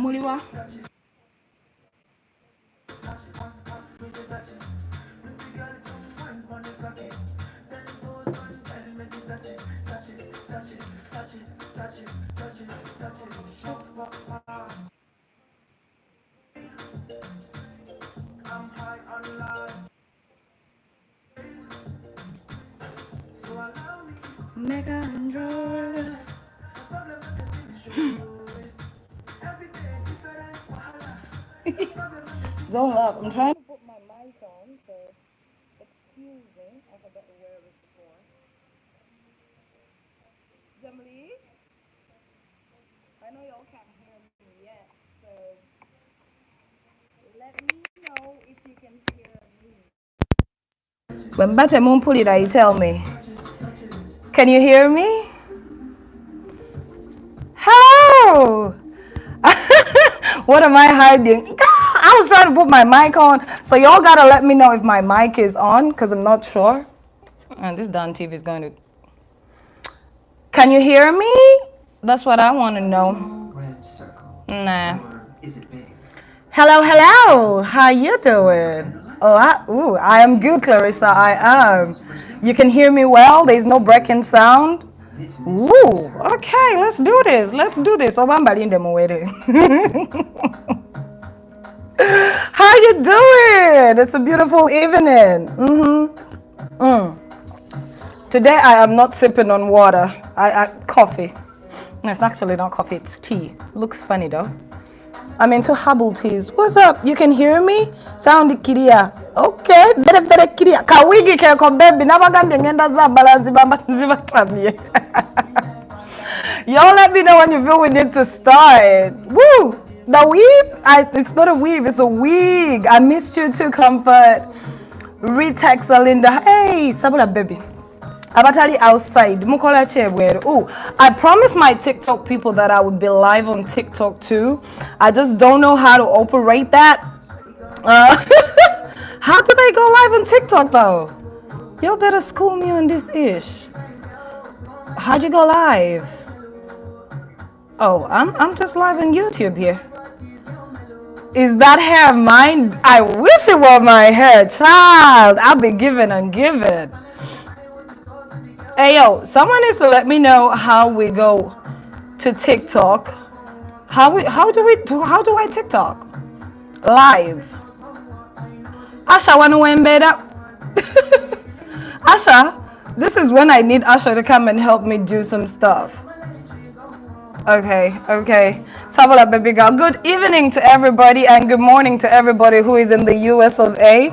Muliwa. Mega Android. Don't laugh. I'm trying to put my mic on, so excuse me. I forgot to wear it before. Jamali, I know y'all can't hear me yet, so let me know if you can hear me. When Bate Mumpulira, you tell me. Can you hear me? Hello! What am I hiding? I was trying to put my mic on, so y'all gotta let me know if my mic is on, because I'm not sure. And this darn TV is going to... Can you hear me? That's what I want to know. Nah. Hello, hello. How you doing? Oh, I am good, Clarissa. I am. You can hear me well? There's no breaking sound? Ooh, okay, let's do this. Let's do this. Oh, I'm in the How you doing? It's a beautiful evening. Today I am not sipping on water. Coffee. No, it's actually not coffee, it's tea. Looks funny though. I'm into herbal teas. What's up? You can hear me? Sound kiria. Okay, better kiria. Kawigi ke ko baby nabagambye ngenda zambala zibamba zibatamye. Y'all let me know when you feel we need to start. Woo! The weave? It's not a weave, it's a wig. I missed you too, Comfort. Retext Alinda. Hey, Sabula baby. Abatali outside. Mukola chebwere. Ooh, I promised my TikTok people that I would be live on TikTok too. I just don't know how to operate that. How do they go live on TikTok though? Y'all better school me on this ish. How'd you go live? Oh, I'm just live on YouTube here. Is that hair mine? I wish it were my hair, child. I'll be giving and giving. Hey yo, someone needs to let me know how we go to TikTok. How do I TikTok? Live. Asha wanna win better? Asha, this is when I need Asha to come and help me do some stuff. Okay. Savala baby girl. Good evening to everybody and good morning to everybody who is in the US of A.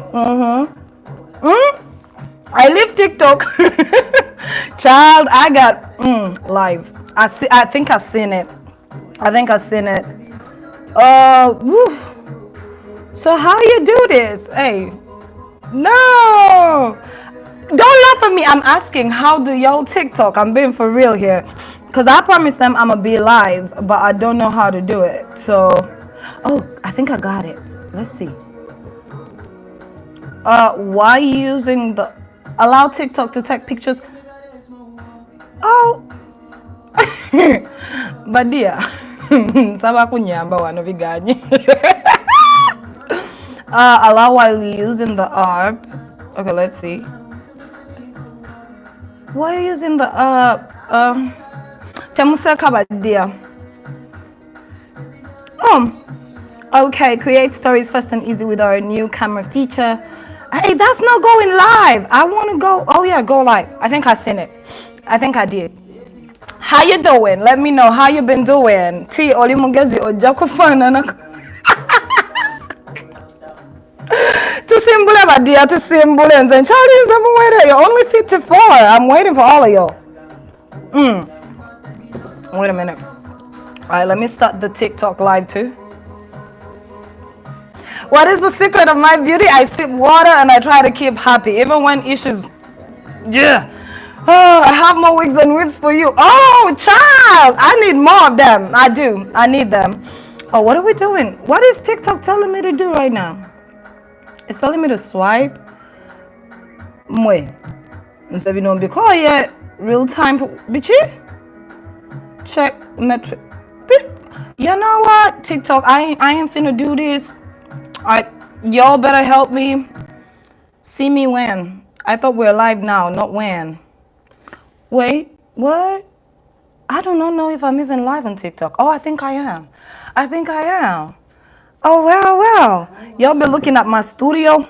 I live TikTok. Child, I got live. I think I seen it. Woo. So how you do this? Hey. No. Don't laugh at me. I'm asking, how do y'all TikTok? I'm being for real here. Because I promised them I'm going to be live, but I don't know how to do it. So, I think I got it. Let's see. Why using the... Allow TikTok to take pictures. Oh. But dear. Saba kunyamba wano viganyi. Allow while using the app. Okay, let's see. Why are you using the app? Okay, create stories fast and easy with our new camera feature. Hey, that's not going live. I want to go. Oh yeah, go live. I think I seen it. I think I did. How you doing? Let me know how you been doing. T oli mugezi ojakufana na tusimbule badia tusimbule nze Charlie nze muwere. You're only 54. I'm waiting for all of y'all. Wait a minute. All right, let me start the TikTok live too. What is the secret of my beauty? I sip water and I try to keep happy, even when issues. Yeah. Oh, I have more wigs and whips for you. Oh, child, I need more of them. I do. I need them. Oh, what are we doing? What is TikTok telling me to do right now? It's telling me to swipe. Mwe. Instead of because yeah, real time. Bichi. Check metric. You know what? TikTok, I ain't finna do this. Y'all better help me. See me when. I thought we're live now, not when. Wait, what? I do not know if I'm even live on TikTok. Oh, I think I am. I think I am. Oh, well. Y'all been looking at my studio.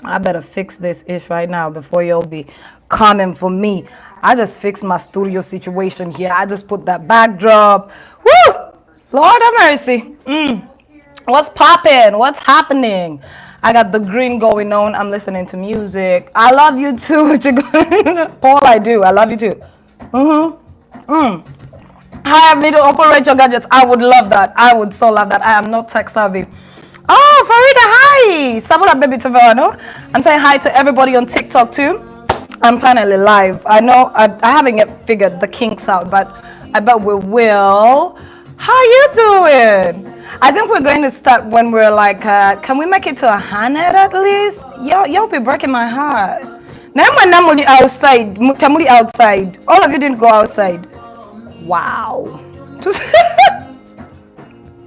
I better fix this ish right now before y'all be coming for me. I just fixed my studio situation here. I just put that backdrop. Woo! Lord have mercy. What's popping? What's happening? I got the green going on. I'm listening to music. I love you too. Paul, I do. I love you too. Hi, I'm need to operate your gadgets. I would love that. I would so love that. I am not tech savvy. Oh, Farida, hi. Sabula Baby Tavano. I'm saying hi to everybody on TikTok too. I'm finally live. I know I haven't yet figured the kinks out, but I bet we will. How you doing? I think we're going to start when we're like, can we make it to 100 at least? Y'all be breaking my heart. Now I'm outside. Tamuli outside. All of you didn't go outside. Wow.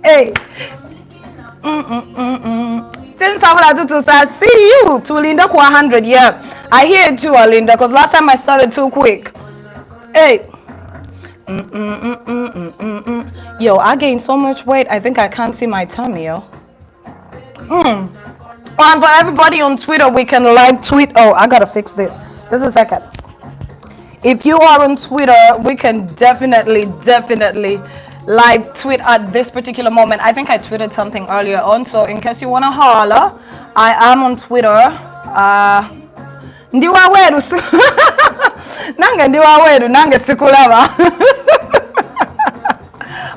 Hey. Since I do to say, see you to Linda 100. Yeah, I hear it too, Linda, because last time I started too quick. Hey. Yo, I gained so much weight. I think I can't see my tummy, yo. And for everybody on Twitter, we can live tweet. Oh, I gotta fix this. Just a second. If you are on Twitter, we can definitely live tweet at this particular moment. I think I tweeted something earlier on, so in case you want to holler, I am on Twitter. Ndiwa wedu nanga ndiwa wedu nanga sikulava.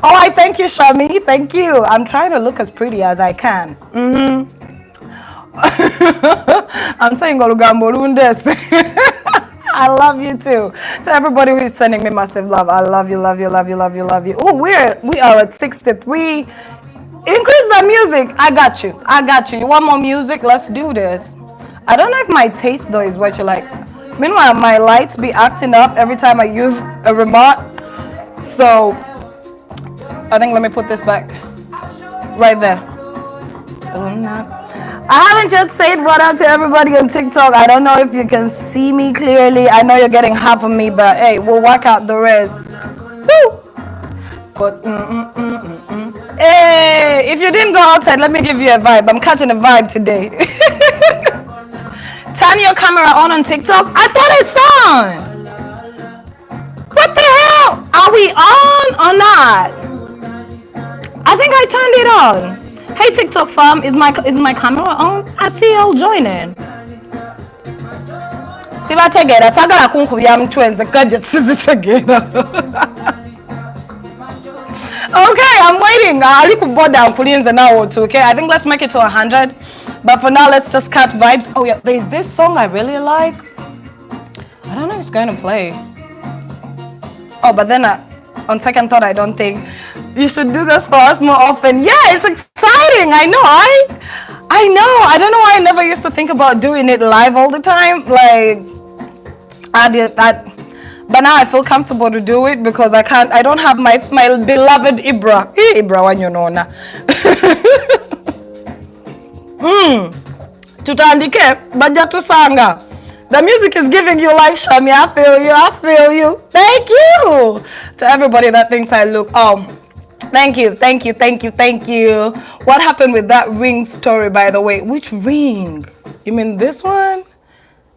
Oh, I thank you, Shami. Thank you. I'm trying to look as pretty as I can. I'm saying Olugambo Lundes. I love you too. To everybody who is sending me massive love, I love you. Oh, we are at 63. Increase the music. I got you. You want more music? Let's do this. I don't know if my taste though is what you like. Meanwhile, my lights be acting up every time I use a remote. So I think let me put this back right there. I haven't just said what up to everybody on TikTok. I don't know if you can see me clearly. I know you're getting half of me, but hey, we'll work out the rest. Woo! But hey, if you didn't go outside, let me give you a vibe. I'm catching a vibe today. Turn your camera on TikTok. I thought it's on. What the hell? Are we on or not? I think I turned it on. Hey TikTok fam, is my camera on? I see y'all joining. Sibategera sagala kunkubya mtwenze gadgets zitagera. Okay, I'm waiting. Ali kuboda kulinze now too. Okay, I think let's make it to 100. But for now, let's just cut vibes. Oh yeah, there's this song I really like. I don't know if it's going to play. Oh, but then on second thought, I don't think you should do this for us more often. Yeah, it's exciting. I know. I know. I don't know why I never used to think about doing it live all the time. Like, I did that. But now I feel comfortable to do it because I don't have my beloved Ibra. Ibra, when you know now. Tutandike, baja tusanga. The music is giving you life, Shami. I feel you. Thank you to everybody that thinks I look. Thank you. What happened with that ring story, by the way? Which ring? You mean this one?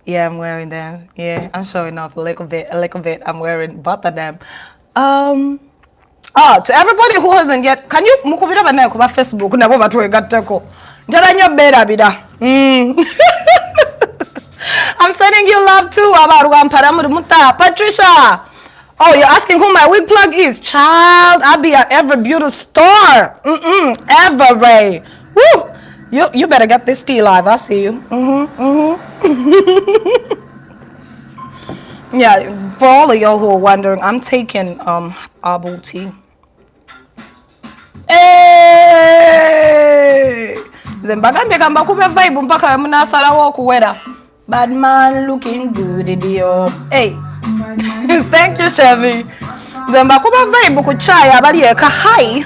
Yeah, I'm wearing them. Yeah, I'm showing off a little bit. I'm wearing both of them. To everybody who hasn't yet, can you mukubira bana ku Facebook nabo batwe gatteko. Njara nyo bera bida. I'm sending you love too. Patricia. Oh, you're asking who my wig plug is? Child, I'll be at every beauty store. Every. Woo! You better get this tea live. I see you. Yeah, for all of y'all who are wondering, I'm taking herbal tea. Hey! Zembagambye gamba kuba vibe mpaka mnasala wa kuwera. Bad man looking good idio. Hey. Thank you, Chevy. Zemba kuba vibe ku chaya bali eka hi.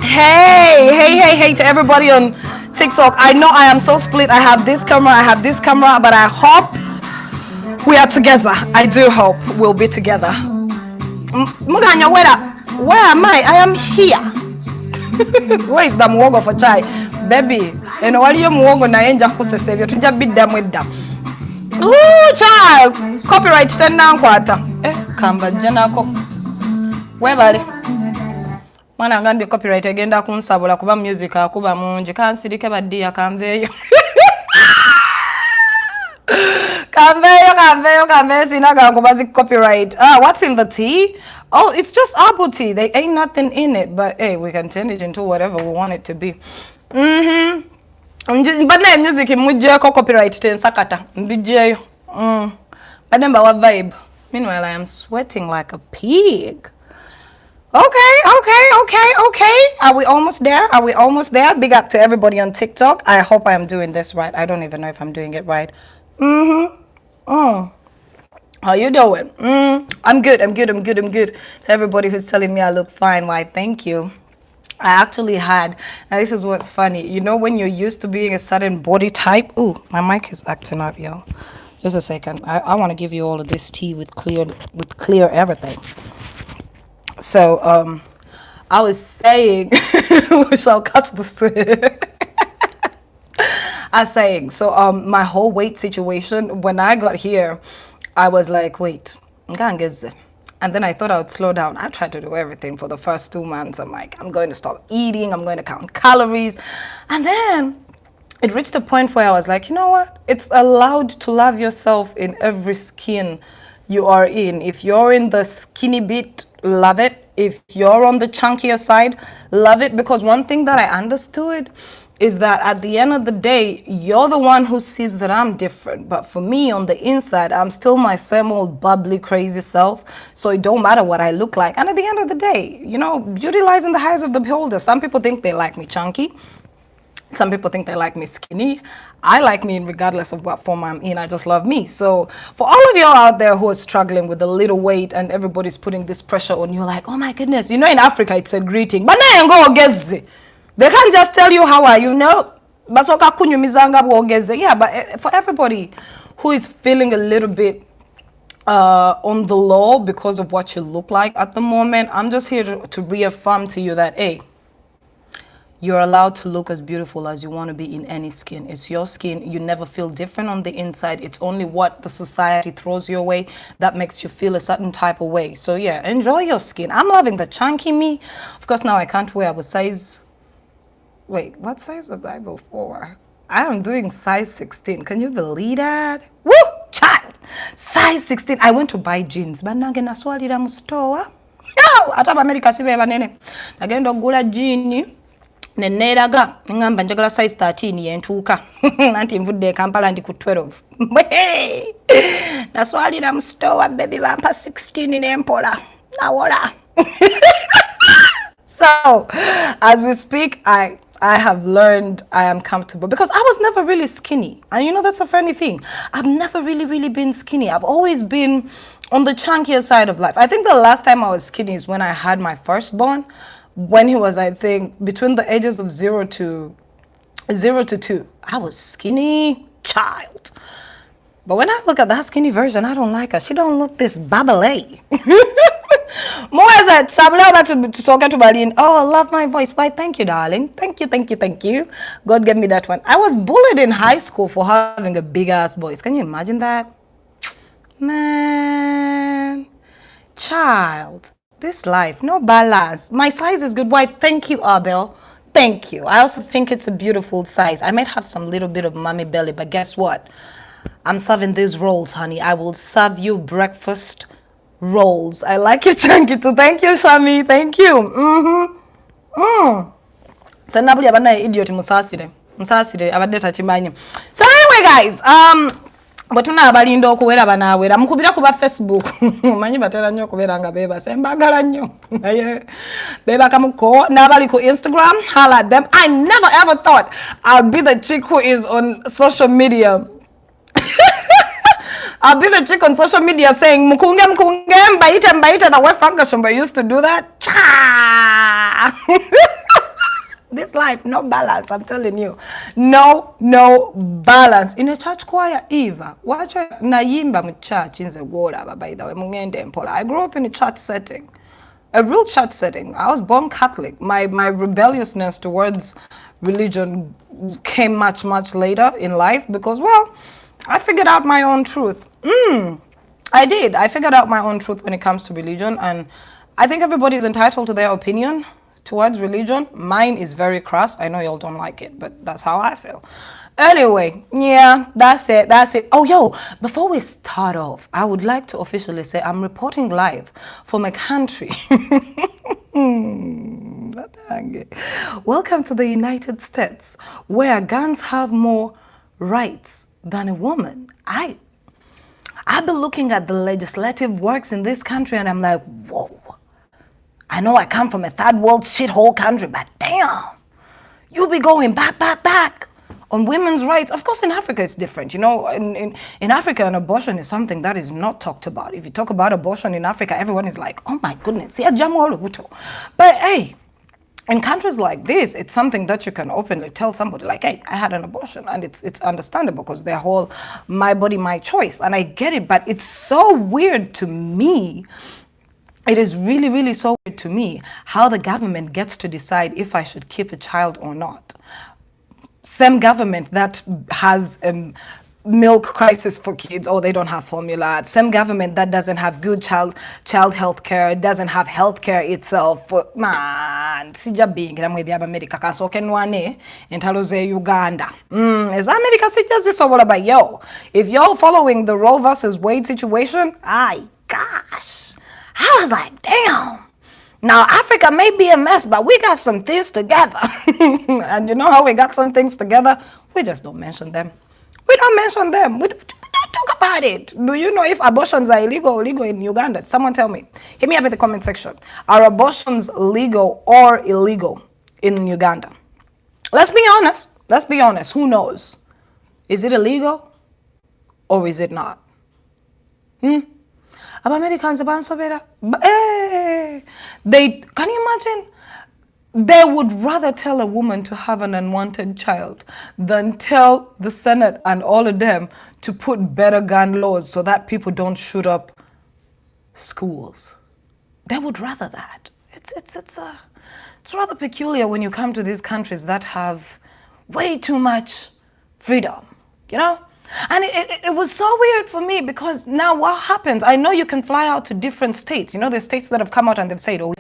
Hey to everybody on TikTok. I know I am so split. I have this camera, but I hope we are together. I do hope we'll be together. Muganya, where am I? I am here. Where is the muogo for chai? Baby, and what you muogo na enja kusesebyo tujja bidda mwedda. Ooh, child. Copyright tena nkwata. Kamba janako. Webale. Mwana ngambye copyright agenda kunsabula kuba music akuba mungi kansirike baddiya kanveeyo. Kanveeyo sinaga nkubazi copyright. What's in the tea? Oh, it's just apple tea. There ain't nothing in it, but hey, we can turn it into whatever we want it to be. But na music mujjeko copyright tensakata mbijeyo. But then bawa vibe. Meanwhile, I am sweating like a pig. Okay. Are we almost there? Big up to everybody on TikTok. I hope I am doing this right. I don't even know if I'm doing it right. How you doing? I'm good. To everybody who's telling me I look fine, why, thank you. I actually had, now this is what's funny. You know when you're used to being a certain body type? Ooh, my mic is acting up, yo. Just a second. I want to give you all of this tea with clear everything. So, I was saying, we shall catch this. I was saying, so my whole weight situation, when I got here, I was like, wait, and then I thought I would slow down. I tried to do everything for the first 2 months. I'm like, I'm going to stop eating. I'm going to count calories. And then it reached a point where I was like, you know what? It's allowed to love yourself in every skin you are in. If you're in the skinny bit, love it. If you're on the chunkier side, love it. Because one thing that I understood is that at the end of the day, you're the one who sees that I'm different. But for me, on the inside, I'm still my same old bubbly, crazy self. So it don't matter what I look like. And at the end of the day, you know, beauty lies in the eyes of the beholder. Some people think they like me chunky. Some people think they like me skinny. I like me regardless of what form I'm in. I just love me. So for all of y'all out there who are struggling with a little weight and everybody's putting this pressure on you, like, oh my goodness, you know, in Africa, it's a greeting. But now go gezi. They can't just tell you how are you, no. Yeah, but for everybody who is feeling a little bit on the low because of what you look like at the moment, I'm just here to reaffirm to you that, hey, you're allowed to look as beautiful as you want to be in any skin. It's your skin. You never feel different on the inside. It's only what the society throws your way that makes you feel a certain type of way. So yeah, enjoy your skin. I'm loving the chunky me. Of course, now I can't wear a size. Wait, what size was I before? I am doing size 16. Can you believe that? Woo! Child! Size 16. I went to buy jeans. But now I swallowed them store. No! I thought America si beba nene. Nagenda gula jeans. Neneraga ngamba njagala size 13 yentuuka nanti nvudde Kampala ndi ku 12 naswalira mu store baby bampa 16 nempola nawola. So as we speak, I have learned I am comfortable because I was never really skinny, and you know that's a funny thing. I've never really been skinny. I've always been on the chunkier side of life. I think the last time I was skinny is when I had my firstborn. When he was, I think, between the ages of 0 to 2, I was skinny child. But when I look at that skinny version, I don't like her. She don't look this bubbly. More as a sabla to talk to Berlin. Oh, I love my voice. Why, thank you, darling. Thank you. God gave me that one. I was bullied in high school for having a big ass voice. Can you imagine that? Man, child. This life, no balance. My size is good. Why, thank you, Abel. Thank you. I also think it's a beautiful size. I might have some little bit of mommy belly, but guess what? I'm serving these rolls, honey. I will serve you breakfast rolls. I like it, chunky too. Thank you, Shami. Thank you. So anyway, guys, but tuna abalinda okuwera banawera mukubira kuba Facebook manyi batera nnyo okubeera nga beba sembagala nnyo beba kamuko n'abali ku Instagram, holla at them. I never ever thought I'll be the chick who is on social media I'll be the chick on social media saying, Mkunge, mkunge, mbaite, the way Frank Gashumba used to do that. Cha! This life, no balance, I'm telling you. No balance. In a church choir, Eva, watch Nayimba mu church in the world, by the way, Mungende Mpola. I grew up in a church setting. A real church setting. I was born Catholic. My rebelliousness towards religion came much later in life because, well, I figured out my own truth. I did. I figured out my own truth when it comes to religion, and I think everybody's entitled to their opinion towards religion. Mine is very crass. I know y'all don't like it, but that's how I feel. Anyway, yeah, that's it. Oh, yo, before we start off, I would like to officially say I'm reporting live from a country. Welcome to the United States, where guns have more rights than a woman. I've been looking at the legislative works in this country and I'm like, whoa. I know I come from a third world shithole country, but damn, you be going back on women's rights. Of course, in Africa, it's different. You know, in Africa, an abortion is something that is not talked about. If you talk about abortion in Africa, everyone is like, oh my goodness. But hey, in countries like this, it's something that you can openly tell somebody like, hey, I had an abortion. And it's understandable because their whole my body, my choice. And I get it, but it's so weird to me. It is really so weird to me how the government gets to decide if I should keep a child or not. Same government that has milk crisis for kids, or they don't have formula. Same government that doesn't have good child health care, doesn't have health care itself. Man, sija being America can so kenwane entalo ze Uganda. Is America sija zisobola ba yo. If you're following the Roe versus Wade situation, gosh. I was like, damn. Now, Africa may be a mess, but we got some things together. And you know how we got some things together? We just don't mention them. We don't mention them. We don't talk about it. Do you know if abortions are illegal or legal in Uganda? Someone tell me. Hit me up in the comment section. Are abortions legal or illegal in Uganda? Let's be honest. Let's be honest. Who knows? Is it illegal or is it not? Americans can you imagine? They would rather tell a woman to have an unwanted child than tell the Senate and all of them to put better gun laws so that people don't shoot up schools. They would rather that. It's rather peculiar when you come to these countries that have way too much freedom, you know? And it was so weird for me because now what happens? I know you can fly out to different states. You know, there's states that have come out and they've said, oh,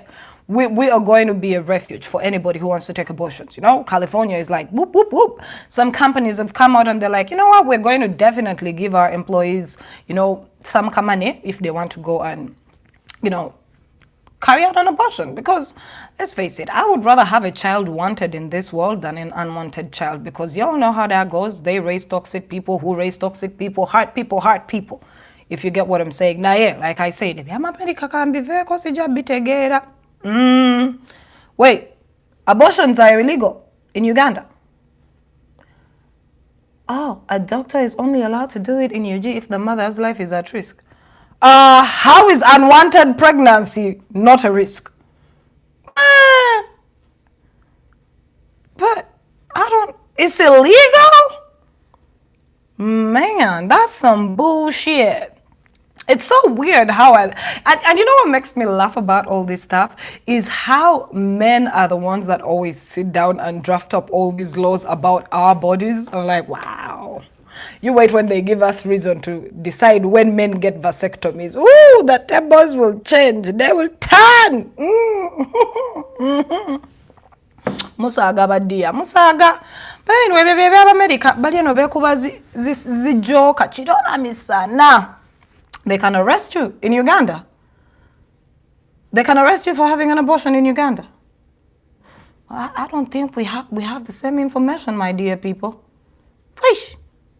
we are going to be a refuge for anybody who wants to take abortions. You know, California is like, whoop, whoop, whoop. Some companies have come out and they're like, you know what, we're going to definitely give our employees, you know, some money if they want to go and, you know, carry out an abortion. Because let's face it, I would rather have a child wanted in this world than an unwanted child, because y'all know how that goes. They raise toxic people who raise toxic people, hurt people, if you get what I'm saying. Now, yeah, like I said, wait, abortions are illegal in Uganda. Oh, a doctor is only allowed to do it in UG if the mother's life is at risk. How is unwanted pregnancy not a risk? But it's illegal? Man, that's some bullshit. It's so weird how and you know what makes me laugh about all this stuff is how men are the ones that always sit down and draft up all these laws about our bodies. I'm like, wow. You wait when they give us reason to decide when men get vasectomies. Ooh, the tables will change. They will turn. Musaga badia. Musaga. But anyway, baby, America. But you know, bekuba zijoka. Chidona misana. They can arrest you in Uganda. They can arrest you for having an abortion in Uganda. Well, I don't think we have the same information, my dear people. Fish.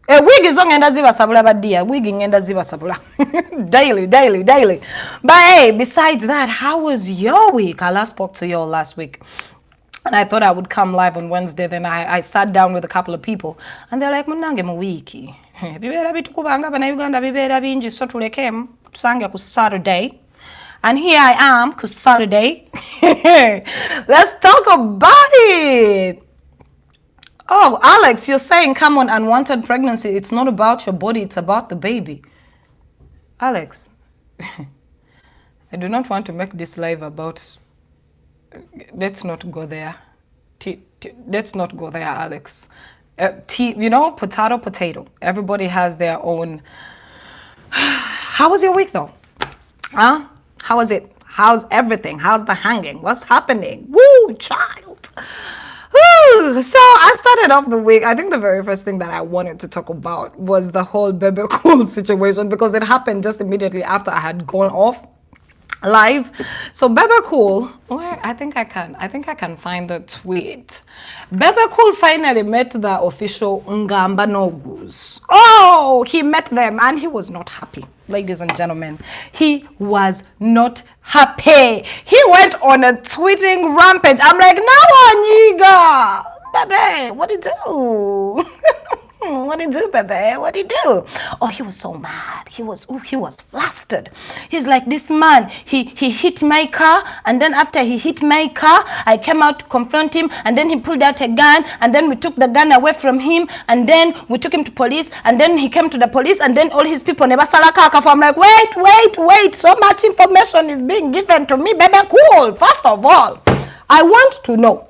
Wig is on and ziva sabula badia. Wigging and ziva sabula. Daily. But hey, besides that, how was your week? I last spoke to you all last week. And I thought I would come live on Wednesday. Then I sat down with a couple of people. And they're like, munange mu wiki. Bibera bitukubanga bana Uganda bibera bingi so tulekemu. Tusange ku Saturday. And here I am ku Saturday. Let's talk about it. Oh, Alex, you're saying come on unwanted pregnancy. It's not about your body. It's about the baby. Alex, I do not want to make this live about... Let's not go there. Let's not go there, Alex. You know, potato. Everybody has their own... How was your week, though? Huh? How was it? How's everything? How's the hanging? What's happening? Woo, child. Woo. So I started off the week. I think the very first thing that I wanted to talk about was the whole Bebe Cool situation, because it happened just immediately after I had gone off live. So Bebe Cool, I think I can find the tweet. Bebe Cool finally met the official Ngamba Nogus. Oh, he met them and he was not happy. Ladies and gentlemen, he was not happy. He went on a tweeting rampage. I'm like, now, Bebe, what did you do? What did you do, Bebe? What did you do? Oh, he was so mad. He was flustered. He's like, this man, he hit my car, and then after he hit my car, I came out to confront him, and then he pulled out a gun, and then we took the gun away from him, and then we took him to police, and then he came to the police, and then all his people never saw. I'm like, wait, so much information is being given to me, Bebe Cool. First of all, I want to know,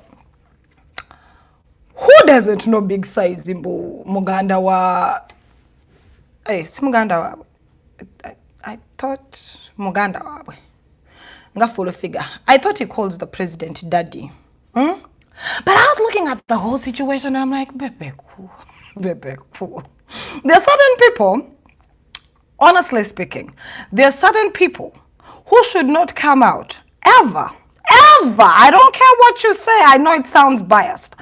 who doesn't know big size imbu muganda wa si muganda wa I thought muganda wa nga full figure. I thought he calls the president daddy. But I was looking at the whole situation and I'm like, Bebe Cool. There are certain people, honestly speaking, there are certain people who should not come out ever. I don't care what you say. I know it sounds biased.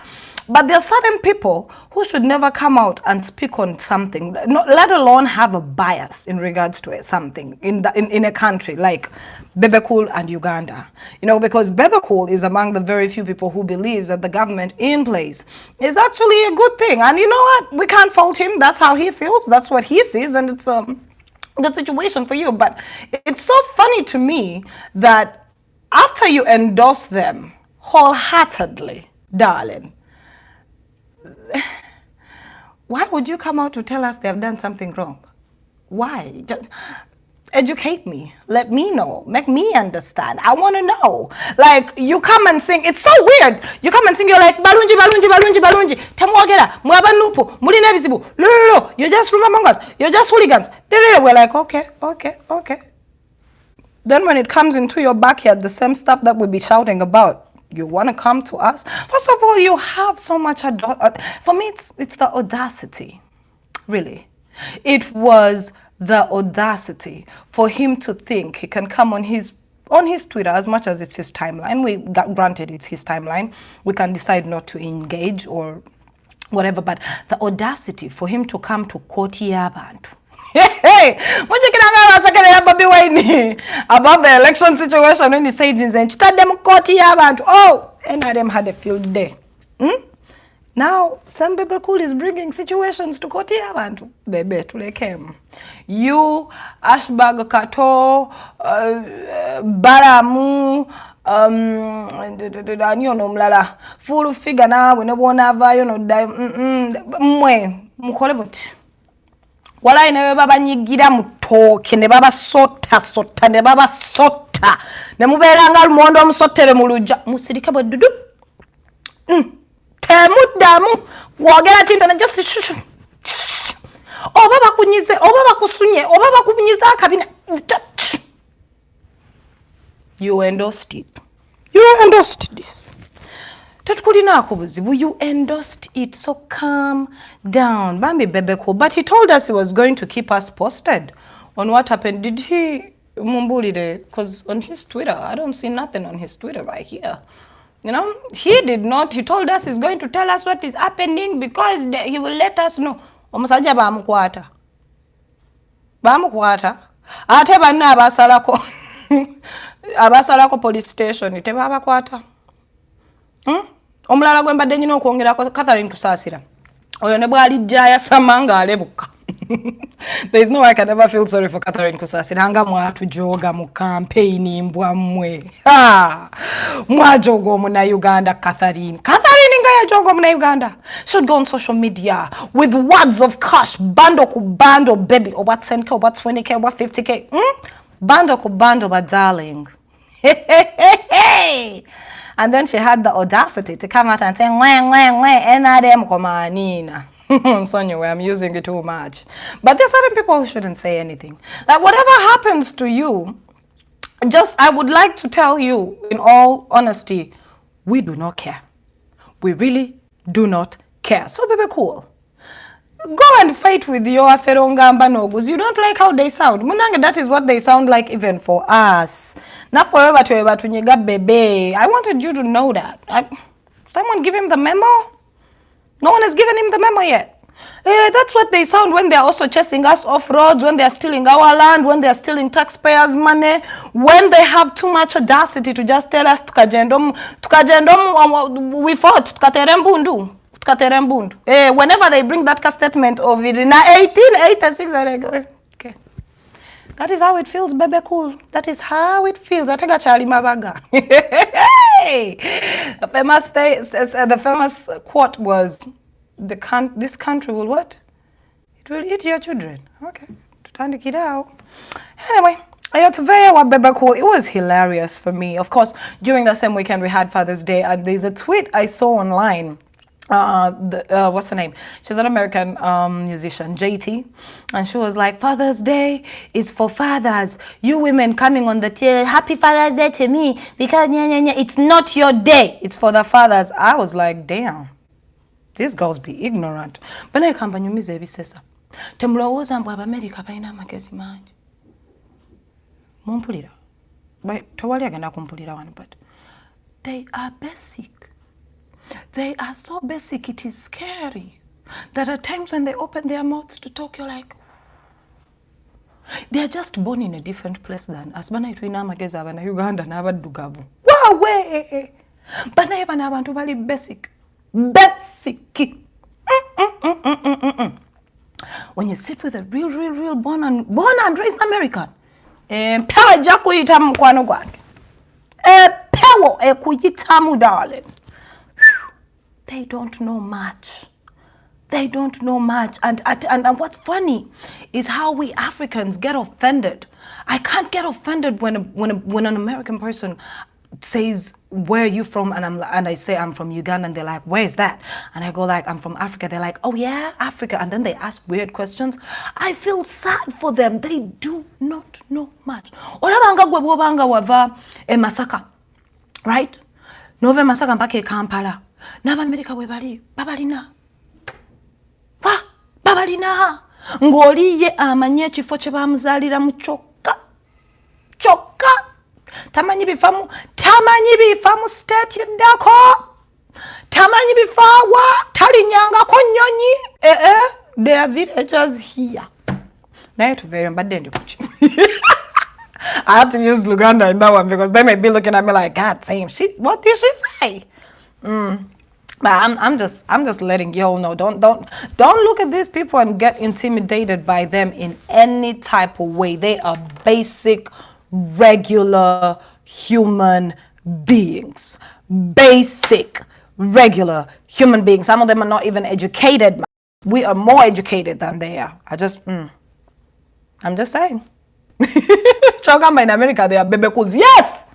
But there are certain people who should never come out and speak on something, let alone have a bias in regards to something in a country like Bebe Cool and Uganda. You know, because Bebe Cool is among the very few people who believes that the government in place is actually a good thing. And you know what? We can't fault him. That's how he feels. That's what he sees. And it's a good situation for you. But it's so funny to me that after you endorse them wholeheartedly, darling, why would you come out to tell us they have done something wrong? Why? Just educate me. Let me know. Make me understand. I want to know. Like, you come and sing. It's so weird. You come and sing. You're like, balunji. Temuagera. Mwabanupu. Mulina bizibu. No. You're just room among us. You're just hooligans. We're like, okay. Then when it comes into your backyard, the same stuff that we'll be shouting about, you want to come to us? First of all, you have so much... For me, it's the audacity, really. It was the audacity for him to think he can come on his Twitter, as much as it's his timeline. Granted, it's his timeline. We can decide not to engage or whatever, but the audacity for him to come to Koti Yabantu. Hey, about the election situation when he said oh, NRM had a field day. Now, some Bebe Cool is bringing situations to Koti Yabantu. Bebe, tulekem. You, Ashbag Kato, Baramu, mlala, full figure na, we never mukole but. Wala ine baba nyigira mutoke ne baba sota ne baba sota ne muberanga lumondo omusotere muluja musirika bwe dudu temudamu wogera tinta na just shushu oba bakunyize oba bakusunye oba bakunyiza akabina. You endorsed it. You endorsed this. You endorsed it, so calm down. Bambi Bebe Cool. But he told us he was going to keep us posted on what happened. Did he mumbulide? Because on his Twitter, I don't see nothing on his Twitter right here. You know, he did not. He told us he's going to tell us what is happening because he will let us know. Omusaja bamukwata. Ate banna abasalako police station. Ite babakwata. omulala gwe mbadde nnina okwongerako Catherine Tusaasira oyo ne bw'alijja yasama ng'alebuka. There is no way I can ever feel sorry for Catherine Kusasira nga mwatujooga mu campaign mbwammwe. Mwajoga omuna Uganda Catherine nga yajoga omuna Uganda should go on social media with words of cash bando ku bando baby oba 10k oba 20k oba 50k bando ku bando but darling. And then she had the audacity to come out and say NRM komanina. Sonia, I'm using it too much. But there's certain people who shouldn't say anything. Like whatever happens to you, I would like to tell you in all honesty, we do not care. We really do not care. So baby cool. Go and fight with your Ferongamba Nogus. You don't like how they sound. Munanga, that is what they sound like even for us. Not forever to ever to nyega Bebe. I wanted you to know that. Someone give him the memo? No one has given him the memo yet. That's what they sound when they're also chasing us off roads, when they're stealing our land, when they're stealing taxpayers' money, when they have too much audacity to just tell us tukajendom, we fought, tukaterembundu. Whenever they bring that statement of it in 1886, I go, okay. That is how it feels, Bebe cool. That is how it feels. I take a Charlie Mabaga. The famous quote was, this country will what? It will eat your children. Okay. Anyway, Bebe cool. It was hilarious for me. Of course, during the same weekend we had Father's Day, and there's a tweet I saw online. What's her name? She's an American musician, JT, and she was like, Father's Day is for fathers. You women coming on the tail, happy Father's Day to me, because it's not your day, it's for the fathers. I was like, damn, these girls be ignorant. But I can't banyumize ebisesa. Temulowooza mbu Abamerika balina amagezi mangi. Mumpulira. Tewali agenda kumpulira wano, but they are basic. They are so basic, it is scary. There are times when they open their mouths to talk, you're like, they're just born in a different place than us. Bana itwina amagezi abana Uganda n'abaddugavu. Wawe! Bana ebana abantu bali basic. Basic. When you sit with a real born and raised American, pewa ejja kuyita mukwano gwange. Pewo ekuyitamu darling. They don't know much. They don't know much. And what's funny is how we Africans get offended. I can't get offended when an American person says, where are you from? And I say, I'm from Uganda. And they're like, where is that? And I go like, I'm from Africa. They're like, oh yeah, Africa. And then they ask weird questions. I feel sad for them. They do not know much. Olabanga gwe bwobanga wava Masaka, right? Nove Masaka mpaka Kampala. N'Abamerika bwe bali babalina ng'oliye amanye ekifo kye bamuzaaliramu kyokka tamanyi bifamu state yeddako tamanyi bifaawa talinyangako nnyonyi their villagers here naye tuveeyo mbadde ndi kuki. I had to use Luganda in that one because they may be looking at me like, God damn, what did she say? But I'm just letting y'all know. Don't look at these people and get intimidated by them in any type of way. They are basic, regular human beings. Basic, regular human beings. Some of them are not even educated. We are more educated than they are. I'm just saying. In America, they are Bebe cools. Yes,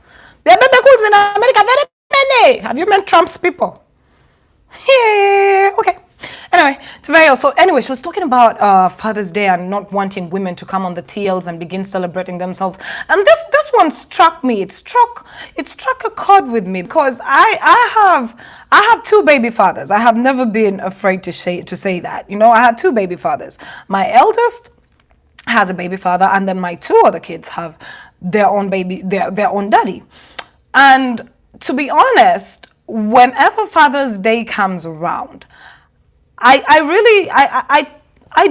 they are Bebe cools in America. Very many. Have you met Trump's people? Yeah, okay. Anyway, so anyway, she was talking about Father's Day and not wanting women to come on the TLs and begin celebrating themselves. And this one struck me. It struck a chord with me because I have two baby fathers. I have never been afraid to say that. You know, I have two baby fathers. My eldest has a baby father, and then my two other kids have their own daddy. And to be honest, whenever Father's Day comes around, I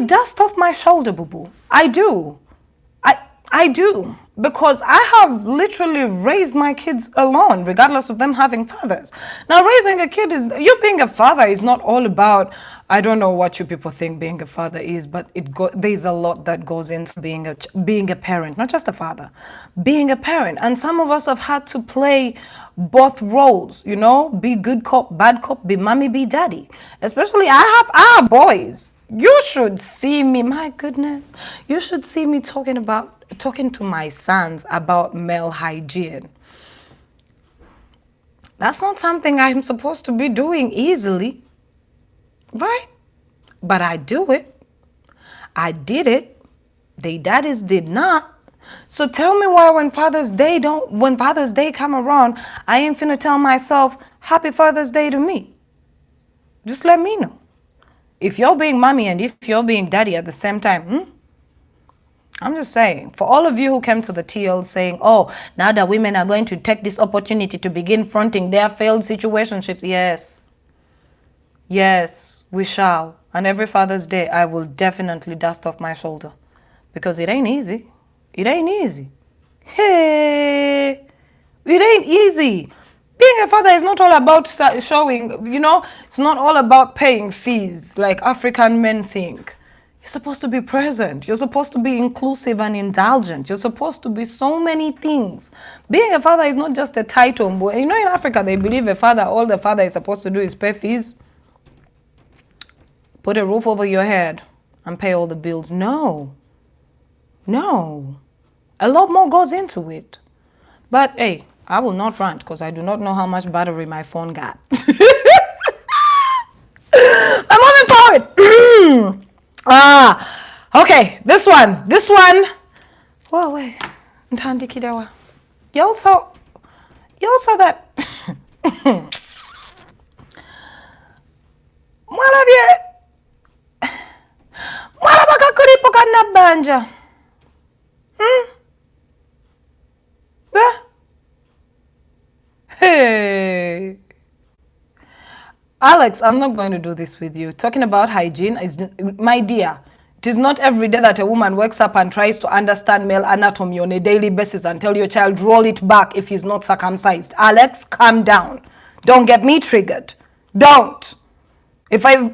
dust off my shoulder, boo-boo. I do. because I have literally raised my kids alone, regardless of them having fathers. Now, raising a kid is, you being a father is not all about, I don't know what you people think being a father is, but there's a lot that goes into being a parent, not just a father, being a parent. And some of us have had to play both roles, you know, be good cop, bad cop, be mommy, be daddy. Especially I have boys. You should see me, my goodness. You should see me talking to my sons about male hygiene. That's not something I'm supposed to be doing easily, right? But I do it. I did it. They daddies did not. So tell me why when Father's Day come around, I ain't finna tell myself Happy Father's Day to me. Just let me know. If you're being mommy and if you're being daddy at the same time, I'm just saying, for all of you who came to the TL saying, oh, now that women are going to take this opportunity to begin fronting their failed situationships, yes, we shall. And every Father's Day, I will definitely dust off my shoulder. Because it ain't easy. It ain't easy. Hey, it ain't easy. Being a father is not all about showing, you know, it's not all about paying fees like African men think. You're supposed to be present. You're supposed to be inclusive and indulgent. You're supposed to be so many things. Being a father is not just a title. You know, in Africa, they believe all the father is supposed to do is pay fees, put a roof over your head, and pay all the bills. No. A lot more goes into it. But, hey, I will not rant because I do not know how much battery my phone got. I'm moving forward. Okay, this one. Whoa, wait. You also that. Mwalabaka kulipo kana banja. Hey. Alex, I'm not going to do this with you. Talking about hygiene is, my dear, it is not every day that a woman wakes up and tries to understand male anatomy on a daily basis and tell your child, roll it back if he's not circumcised. Alex, calm down. Don't get me triggered. Don't.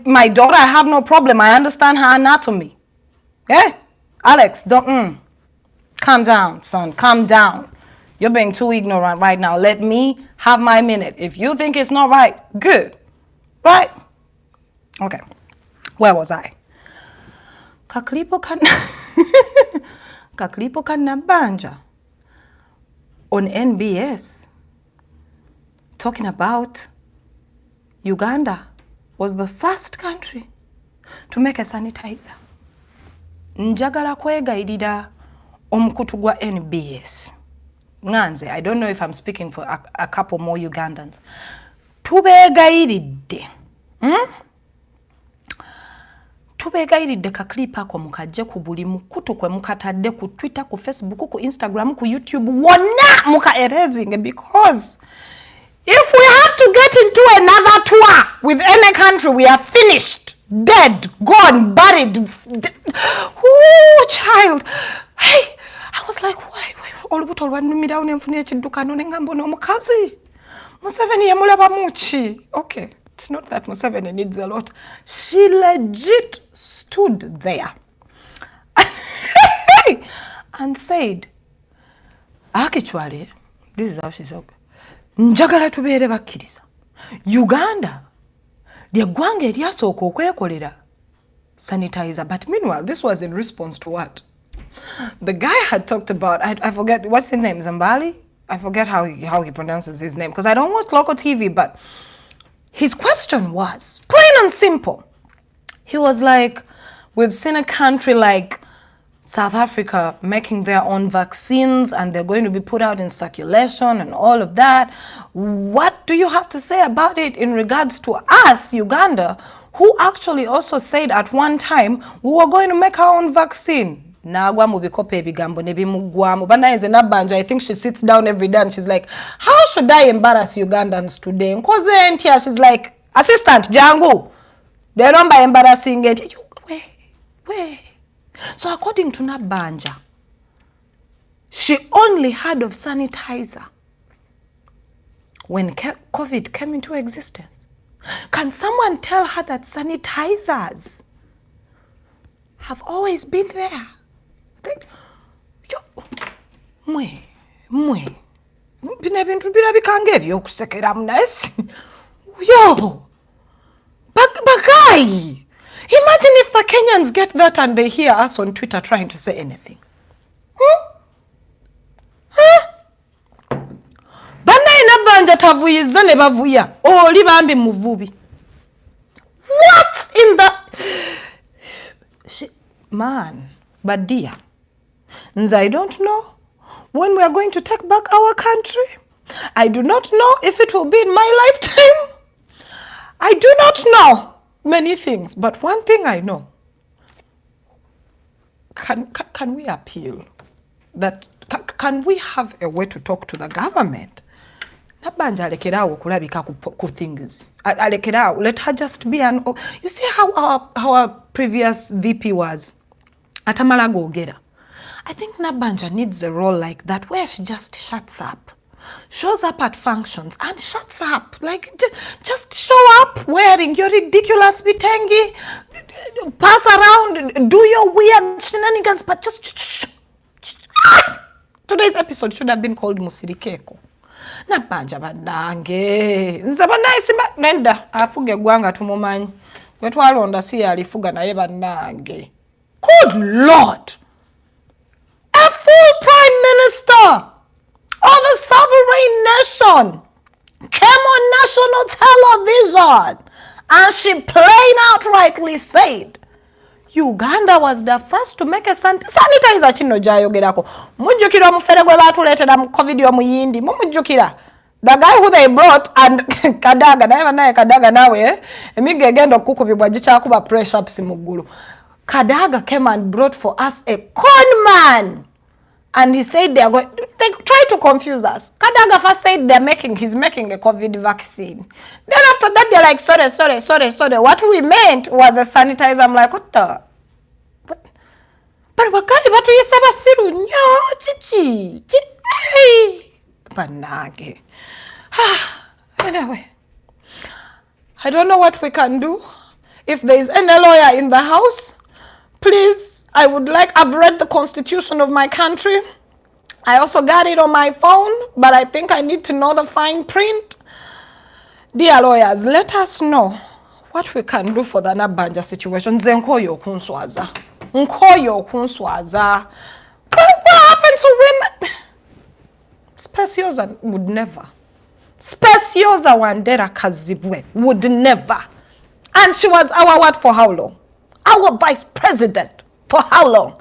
My daughter, I have no problem. I understand her anatomy. Yeah? Alex, don't, calm down, son. Calm down. You're being too ignorant right now. Let me have my minute. If you think it's not right, good. Right? Okay. Where was I? Kaklipo kana banja on NBS talking about Uganda was the first country to make a sanitizer. Njagala kwegayirira omukutu gwa NBS. Nganze, I don't know if I'm speaking for a couple more Ugandans. Tubegayiridde. Tubegayiridde kaklipa ako mukajje ku buli mukutu kwe mukatadde ku Twitter, ku Facebook, ku Instagram, ku YouTube, wonna muka erasing, because if we have to get into another tour with any country, we are finished, dead, gone, buried. Ooh, child. Hey, I was like, why? Olubuto lwannumira unenfunira ekiddukano ne ngamba n'omukazi. Museveni yamulaba muki. Okay, it's not that Museveni needs a lot. She legit stood there and said, actually, this is how she said, njagala tubeere bakkiriza. Uganda, ly'eggwanga eryasooka okwekolera sanitizer. But meanwhile, this was in response to what? The guy had talked about, I forget, what's his name, Zambali? I forget how he pronounces his name, because I don't watch local TV, but his question was, plain and simple. He was like, we've seen a country like South Africa making their own vaccines and they're going to be put out in circulation and all of that. What do you have to say about it in regards to us, Uganda, who actually also said at one time we were going to make our own vaccine? Nagwa mubikope ebigambo nebimugwamu. Banaize nabanja, I think she sits down every day and she's like, how should I embarrass Ugandans today? Nkoze ntia, she's like, assistant, jangu. They don't by embarrassing it. Wait. So according to Nabanja, She only heard of sanitizer when COVID came into existence. Can someone tell her that sanitizers have always been there? Bino ebintu birabika ebyokusekera munasi. Yo! Bagai! Imagine if the Kenyans get that and they hear us on Twitter trying to say anything. Banaina banja tavuyiza ne bavuya. Oli bambi muvubi. What in the... Man, but dear, I don't know when we are going to take back our country. I do not know if it will be in my lifetime. I do not know many things, but one thing I know. Can we appeal? Can we have a way to talk to the government? Nabanja alekerawo kulabika ku things. Alekerawo, let her just be an... You see how our previous VP was? Atamala Gogera. I think Nabanja needs a role like that where she just shuts up. Shows up at functions and shuts up. Like, just show up wearing your ridiculous bitengi, pass around, do your weird shenanigans, but just... Today's episode should have been called Musirikeko. Nabanja banange. Nzabanaye simba nenda afuge gwanga tumumanyi. Wetwalonda si alifuga naye banange. Good Lord! A full Prime Minister of a sovereign nation came on national television and she plain outrightly said Uganda was the first to make a sanitizer chino jayogerako. Mujukira mufere gwe batuletera mu COVID omuyindi. Mumujukira. The guy who they brought and Kadaga naye Kadaga nawe emige egenda okukubibwa gichakuba pressure ups mugulu. Kadaga came and brought for us a con man. And he said they try to confuse us. Kadaga first said he's making a COVID vaccine. Then after that they're like, sorry. What we meant was a sanitizer. I'm like, what the? But wakali batu yesaba siru nyo chichi. Hey. Banage. Anyway. I don't know what we can do. If there is any lawyer in the house, please, I've read the constitution of my country. I also got it on my phone, but I think I need to know the fine print. Dear lawyers, let us know what we can do for the Nabanja situation. Nkoyo kunswaza. What happened to women? Speciosa would never. Speciosa Wandera Kazibwe would never. And she was our what for how long? Our vice president for how long?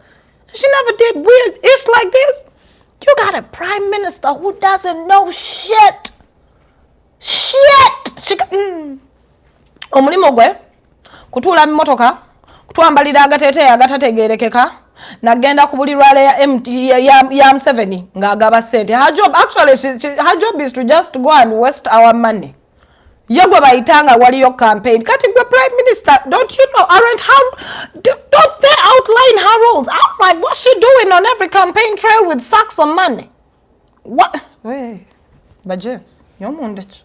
She never did weird-ish like this. You got a prime minister who doesn't know shit. She omulimo gwe kutula mmotoka kutwambalira agatategerekeka nagenda kubulirwa ya MT ya M7 ngagaba sente. Her job is to just go and waste our money. Yogwe baitanga waliyo campaign. Kati gwe prime minister, don't you know, don't they outline her roles? I'm like, what's she doing on every campaign trail with sacks of money? What? Hey, Bajes, yomundechi.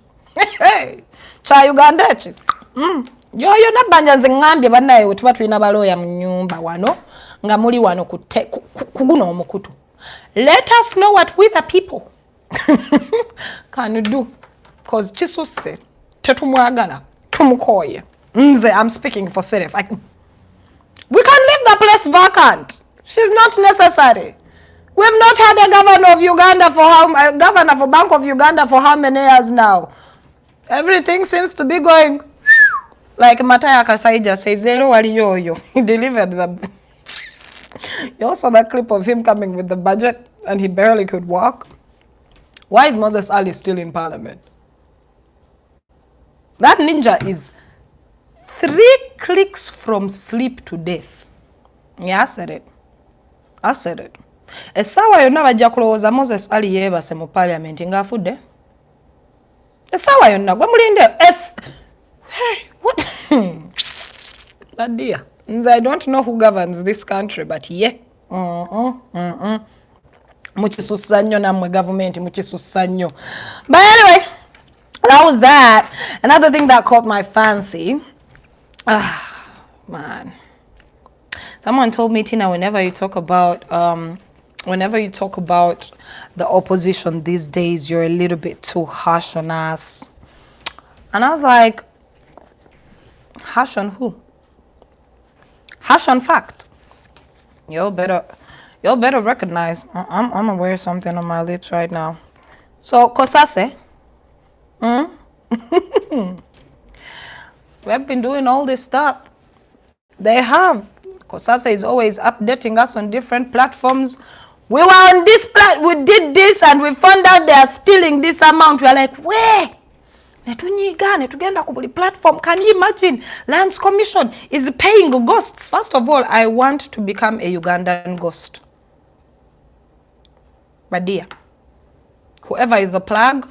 Hey, cha Ugandechi. Yo Nabanja nze ngambye banaye wetuba tulina baloya mu nyumba wano nga muli wano kuguno omukutu. Let us know what we the people can do. Because Chisuse tetumwagala tumukoye. I'm speaking for Serif. We can leave the place vacant. She's not necessary. We've not had a governor of Uganda governor for Bank of Uganda for how many years now? Everything seems to be going like Mataya Kasaija says, Zero waliyoyo. He delivered the... You also saw that clip of him coming with the budget and he barely could walk. Why is Moses Ali still in parliament? That ninja is 3 clicks from sleep to death. Yeah, I said it. Esawa yonna bajja kulowooza Moses Ali yeebase mu parliament ng'afudde. Esawa yonna gwe mulinde. Hey, what? That dear. I don't know who governs this country, but yeah. Mukisussa nnyo nammwe government mukisussa nnyo. But anyway, that was that. Another thing that caught my fancy. Man. Someone told me, Tina, whenever you talk about the opposition these days, you're a little bit too harsh on us. And I was like, harsh on who? Harsh on fact. Y'all better recognize. I'm gonna wear something on my lips right now. So Kosase, we've been doing all this stuff. They have. Kosase is always updating us on different platforms. We were on this we did this and we found out they are stealing this amount. We are like, where? Platform. Can you imagine? Lands Commission is paying ghosts. First of all, I want to become a Ugandan ghost. My dear, whoever is the plug,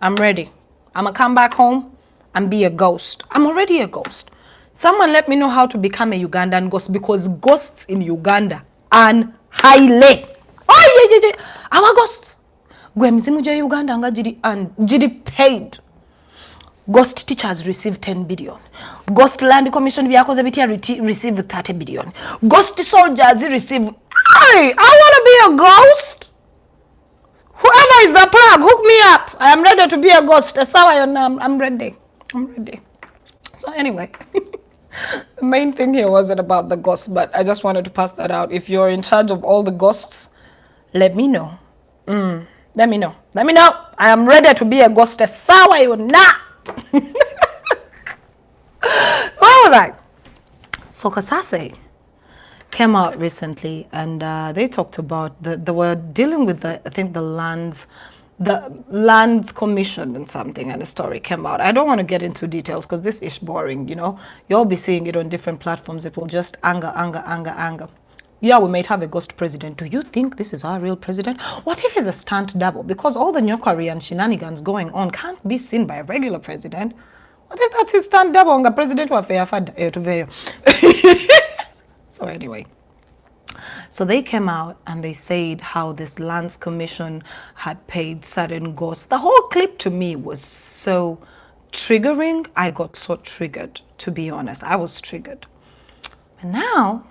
I'm ready. I'm gonna come back home and be a ghost. I'm already a ghost. Someone let me know how to become a Ugandan ghost, because ghosts in Uganda are highly. Oh yeah. Our ghosts. Gwe mzimu ja Uganda nga jiri paid. Ghost teachers receive 10 billion. Ghost land commission byakoze bitya receive 30 billion. Ghost soldiers receive. I want to be a ghost. Whoever is the plug, hook me up. I am ready to be a ghost. I'm ready. So anyway, the main thing here wasn't about the ghosts, but I just wanted to pass that out. If you're in charge of all the ghosts, let me know. Let me know. I am ready to be a ghost. Sawa you na. What was I? So Kasase came out recently, and they talked about they were dealing with the lands commission and something, and a story came out. I don't want to get into details because this is boring, You'll be seeing it on different platforms. It will just anger. Yeah, we might have a ghost president. Do you think this is our real president? What if he's a stunt double? Because all the nyokari and shenanigans going on can't be seen by a regular president. What if that's his stunt double? Nga president wa feya. So anyway. So they came out and they said how this lands commission had paid certain ghosts. The whole clip to me was so triggering. I got so triggered, to be honest. I was triggered. And now,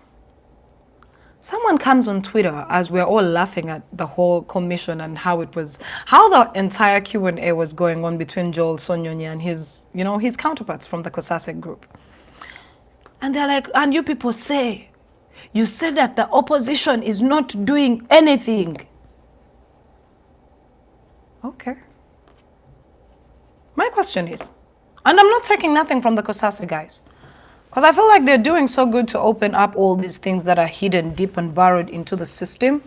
someone comes on Twitter as we're all laughing at the whole commission and how the entire Q&A was going on between Joel Sonyonyi and his counterparts from the Kosase group. And they're like, and you people say, you said that the opposition is not doing anything. Okay. My question is, and I'm not taking nothing from the Kosase guys, because I feel like they're doing so good to open up all these things that are hidden deep and burrowed into the system.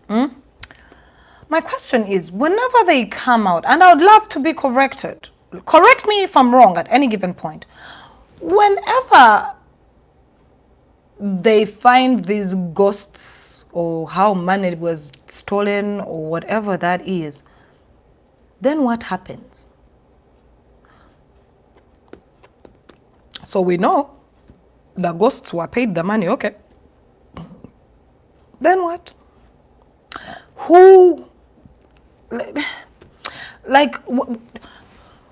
My question is, whenever they come out, and I would love to be corrected, correct me if I'm wrong at any given point, whenever they find these ghosts or how money was stolen or whatever that is, then what happens? So we know the ghosts were paid the money, okay. Then what? Who,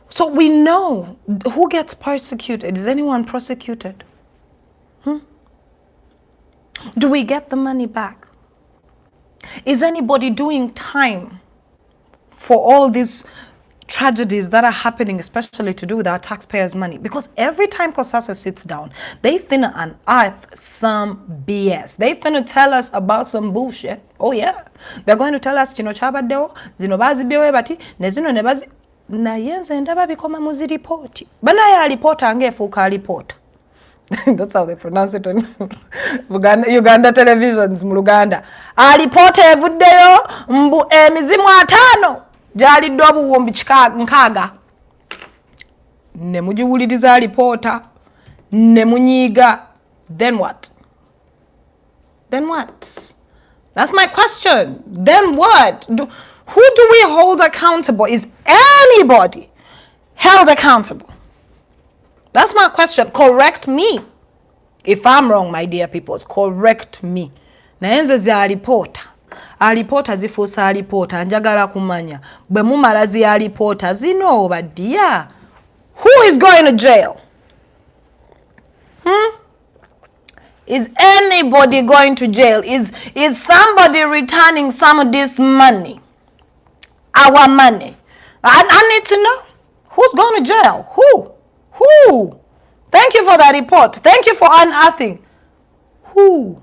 so we know who gets persecuted. Is anyone prosecuted? Do we get the money back? Is anybody doing time for all these tragedies that are happening, especially to do with our taxpayers' money? Because every time Kosase sits down, they finna unearth some BS. They finna tell us about some bullshit. Oh yeah. They're going to tell us, chino chabadeo, zino bazibyewe bati, nezino nebazi, na yenze ndaba bikoma muziripoti. Bana ya alipota angefuka alipota. That's how they pronounce it on Uganda televisions mu Luganda. Alipote evuddeyo mbu emizimu 5 gyalidde obuwumbi 6 ne mugiwuliriza alipoota ne munyiiga. Then what? That's my question. Then what? Who do we hold accountable? Is anybody held accountable? That's my question. Correct me if I'm wrong, my dear peoples. Correct me. Naenze za reporter. alipoota zifuusa alipoota njagala kumanya bwe mumala zi alipoota zino oba ddiya. Who is going to jail? Is anybody going to jail? Is somebody returning some of this money? Our money. I need to know. Who's going to jail? Who? Thank you for that report. Thank you for unearthing. Who?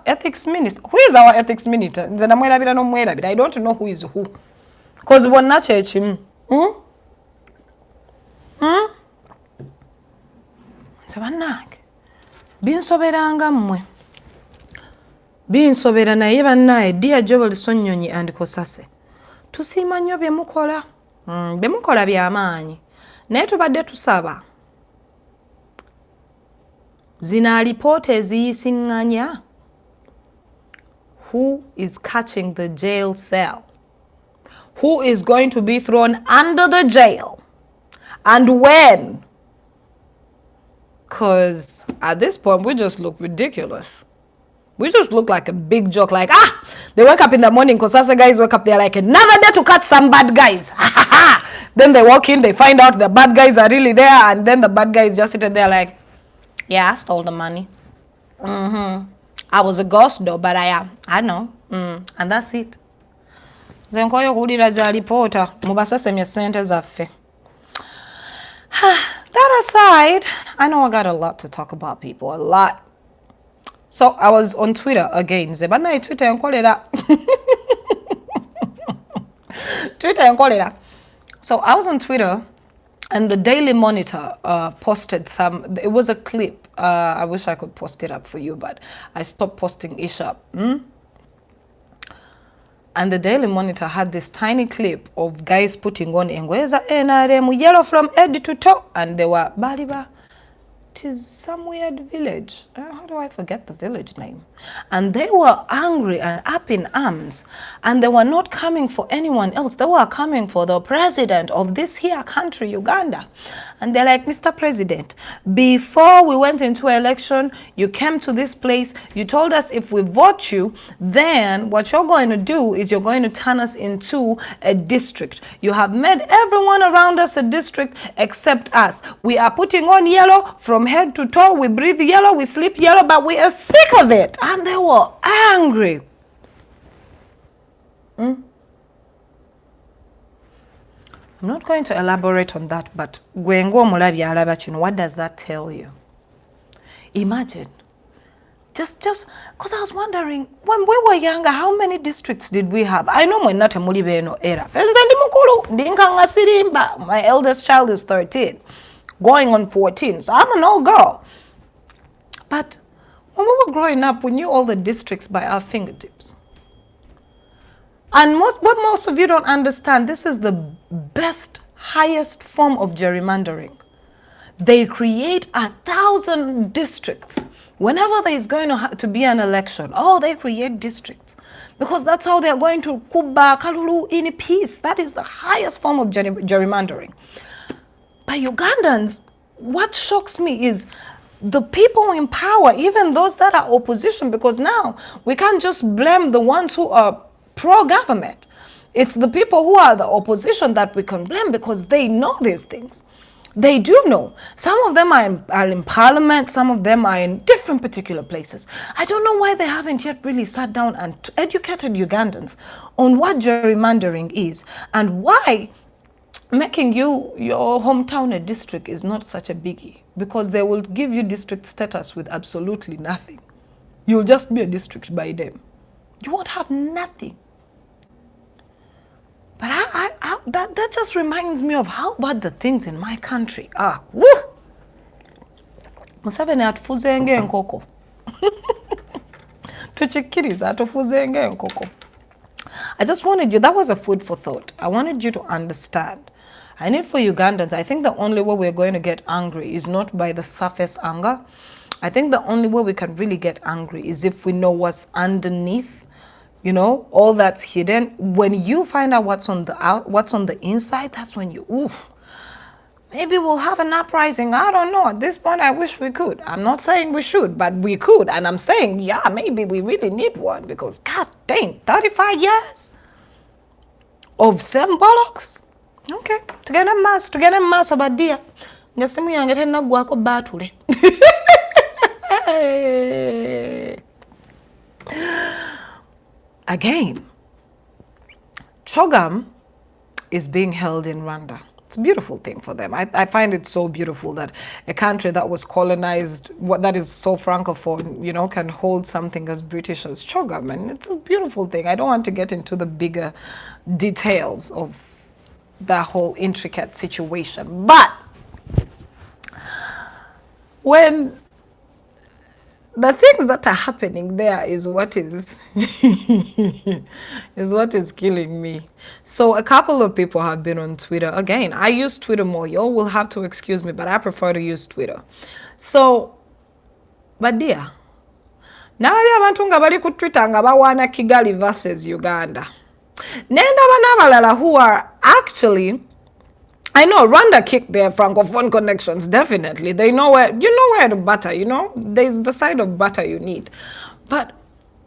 Ethics minister. Who is our ethics minister? I don't know who is who. Because we're not church. Sabanag. Binsoberanga mmwe. Binsobera naye bannaye Dear Joel Sonyonyi and Kosase. Tusiima nnyo bye mukola. Bye mukola by'amaanyi. Naye tubadde tusaba. Zina alipoota eziyisiŋŋanya. Who is catching the jail cell? Who is going to be thrown under the jail? And when? Because at this point, we just look ridiculous. We just look like a big joke. Like, they wake up in the morning, because Kosasa guys wake up, they're like, another day to catch some bad guys. Then they walk in, they find out the bad guys are really there, and then the bad guys just sitting there like, yeah, I stole the money. I was a ghost though, but I know. And that's it. Zenkoyo kuwulira za alipoota mubasasemye ssente zaffe. That aside, I know I got a lot to talk about, people. A lot. So I was on Twitter again. Zebana Twitter yankolera. Twitter yankolera. So I was on Twitter, and the Daily Monitor posted some. It was a clip. I wish I could post it up for you, but I stopped posting ish up. And the Daily Monitor had this tiny clip of guys putting on Engweza NRM yellow from head to toe, and they were Baliba. It is some weird village. How do I forget the village name? And they were angry and up in arms. And they were not coming for anyone else. They were coming for the president of this here country, Uganda. And they're like, Mr. President, before we went into election, you came to this place. You told us if we vote you, then what you're going to do is you're going to turn us into a district. You have made everyone around us a district except us. We are putting on yellow from head to toe. We breathe yellow, we sleep yellow, but we are sick of it. And they were angry. I'm not going to elaborate on that, but what does that tell you? Imagine. Just because I was wondering, when we were younger, how many districts did we have? I know we're not a Mulibeno era. My eldest child is 13, going on 14, so I'm an old girl. But when we were growing up, we knew all the districts by our fingertips. And what most of you don't understand, this is the best, highest form of gerrymandering. They create 1,000 districts. Whenever there is going to be an election, they create districts. Because that's how they're going to Kuba, Kalulu in peace. That is the highest form of gerrymandering. But Ugandans, what shocks me is the people in power, even those that are opposition, because now we can't just blame the ones who are pro-government. It's the people who are the opposition that we can blame because they know these things. They do know. Some of them are in parliament, some of them are in different particular places. I don't know why they haven't yet really sat down and educated Ugandans on what gerrymandering is and why making your hometown a district is not such a biggie, because they will give you district status with absolutely nothing. You'll just be a district by them. You won't have nothing. But that just reminds me of how bad the things in my country are. Woo! Museveni atufuzenge enkoko. Tuchikiriza atufuzenge enkoko. I just wanted you, that was a food for thought. I wanted you to understand. I need for Ugandans, I think the only way we're going to get angry is not by the surface anger. I think the only way we can really get angry is if we know what's underneath. You know, all that's hidden. When you find out what's on the inside, that's when you, maybe we'll have an uprising. I don't know. At this point, I wish we could. I'm not saying we should, but we could. And I'm saying, yeah, maybe we really need one because, god dang, 35 years of same bollocks. Okay, tugenda maso badia. Nga simu yange tennaggwako batule. Again, CHOGM is being held in Rwanda. It's a beautiful thing for them. I find it so beautiful that a country that was colonized, that is so francophone, you know, can hold something as British as CHOGM. And it's a beautiful thing. I don't want to get into the bigger details of that whole intricate situation. But when the things that are happening there is what is is what is killing me. So a couple of people have been on Twitter. Again, I use Twitter more. Y'all will have to excuse me, but I prefer to use Twitter. So, but dear, nalabye abantu nga bali ku Twitter nga bawaana Kigali versus Uganda. Nenda banabalala who are actually, I know Rwanda kicked their francophone connections, definitely. They know where, you know where to butter, you know? There's the side of butter you need. But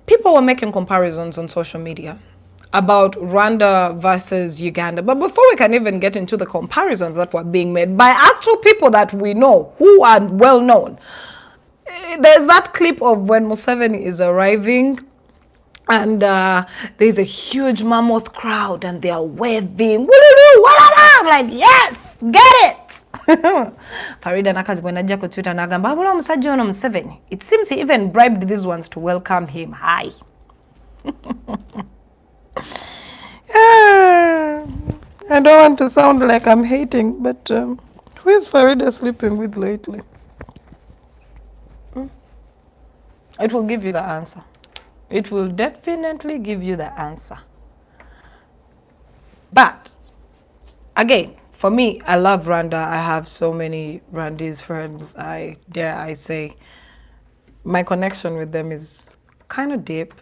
people were making comparisons on social media about Rwanda versus Uganda. But before we can even get into the comparisons that were being made by actual people that we know, who are well known, there's that clip of when Museveni is arriving and there's a huge mammoth crowd and they are waving. I'm like, yes, get it. Farida Nakazi when ajja ku Twitter nagamba abula omusajja ono Museveni. It seems he even bribed these ones to welcome him. Hi. I don't want to sound like I'm hating, but who is Farida sleeping with lately? It will give you the answer. It will definitely give you the answer. But, again, for me, I love Rwanda. I have so many Rwandese friends. Dare I say, my connection with them is kind of deep.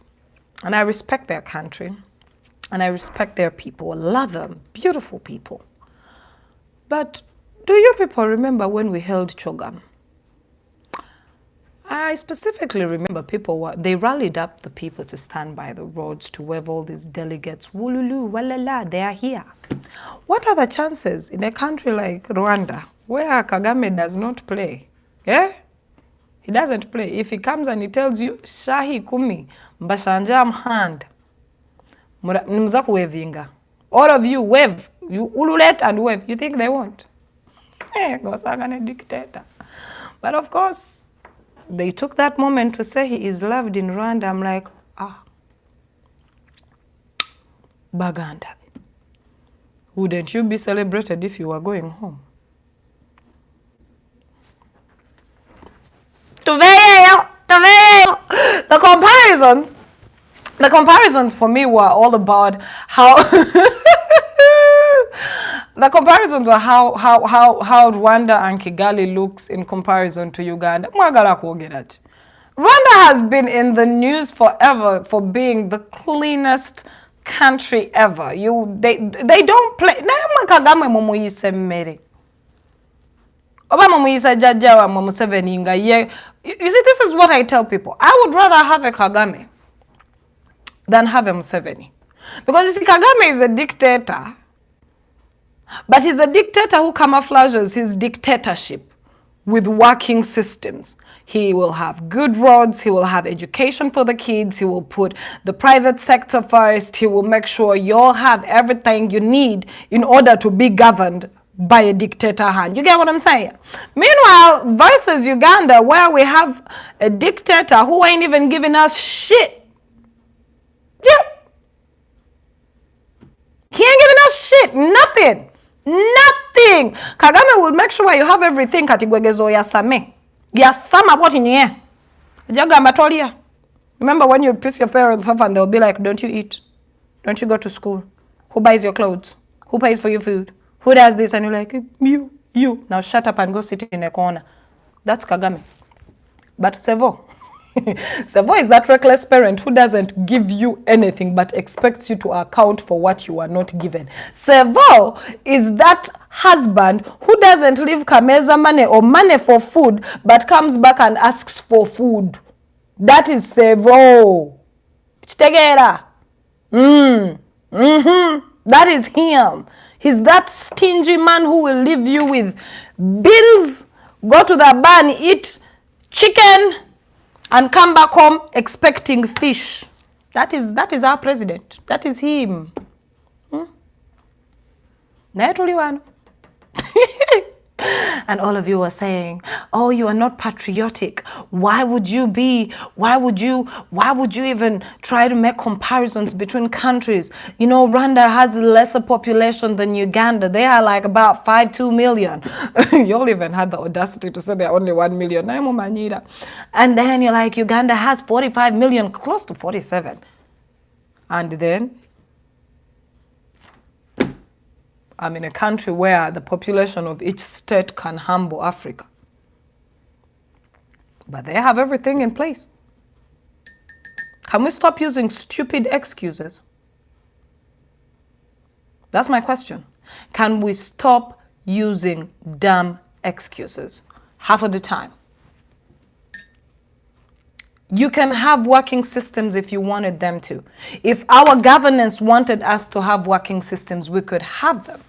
And I respect their country. And I respect their people. Love them. Beautiful people. But do you people remember when we held CHOGM? I specifically remember they rallied up the people to stand by the roads to wave all these delegates. Wululu, walala, they are here. What are the chances in a country like Rwanda where Kagame does not play? Yeah? He doesn't play. If he comes and he tells you, Shahi kumi, mbashanjam hand, nimza kuwevinga. All of you wave. You ululet and wave. You think they won't? Gosagane dictator. But of course, they took that moment to say he is loved in Rwanda. I'm like, Baganda. Wouldn't you be celebrated if you were going home? The comparisons for me were all about how the comparisons were how Rwanda and Kigali looks in comparison to Uganda. Rwanda has been in the news forever for being the cleanest country ever. They don't play. You see, this is what I tell people. I would rather have a Kagame than have a Museveni. Because you see, Kagame is a dictator. But he's a dictator who camouflages his dictatorship with working systems. He will have good roads, he will have education for the kids, he will put the private sector first, he will make sure you all have everything you need in order to be governed by a dictator hand. You get what I'm saying? Meanwhile, versus Uganda, where we have a dictator who ain't even giving us shit. Yep. He ain't giving us shit. Nothing. Nothing. Kagame will make sure you have everything katigwegezo yasame. Yasama what in here? Jagamba tolia. Remember when you piss your parents off and they'll be like, don't you eat? Don't you go to school? Who buys your clothes? Who pays for your food? Who does this? And you're like, you. Now shut up and go sit in a corner. That's Kagame. But Sevo. Sevo is that reckless parent who doesn't give you anything but expects you to account for what you are not given. Sevo is that husband who doesn't leave Kameza money or money for food but comes back and asks for food. That is Sevo. Chitegera. That is him. He's that stingy man who will leave you with bills, go to the bar and eat chicken, and come back home expecting fish. That is our president. That is him. And all of you are saying, oh, you are not patriotic. Why would you even try to make comparisons between countries? You know, Rwanda has a lesser population than Uganda. They are like about 2 million. Y'all even had the audacity to say they're only 1 million. And then you're like, Uganda has 45 million, close to 47. And then I'm in a country where the population of each state can humble Africa. But they have everything in place. Can we stop using stupid excuses? That's my question. Can we stop using dumb excuses half of the time? You can have working systems if you wanted them to. If our governance wanted us to have working systems, we could have them.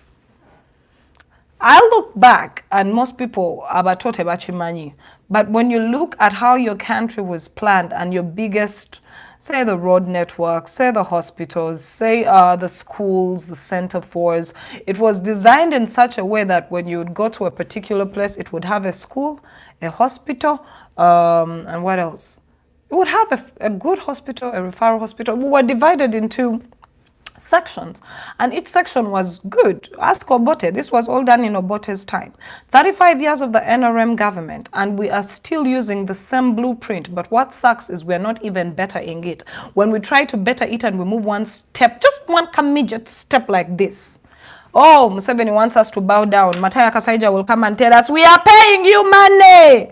I look back, and most people abatote bachimanyi, but when you look at how your country was planned and your biggest, say the road network, say the hospitals, say the schools, the center fours, it was designed in such a way that when you would go to a particular place, it would have a school, a hospital, and what else? It would have a good hospital, a referral hospital. We were divided into sections, and each section was good. Ask Obote. This was all done in Obote's time. 35 years of the NRM government, and we are still using the same blueprint. But what sucks is we're not even bettering it. When we try to better it and we move one step, just one immediate step like this. Oh, Museveni wants us to bow down. Mataya Kasaija will come and tell us, we are paying you money.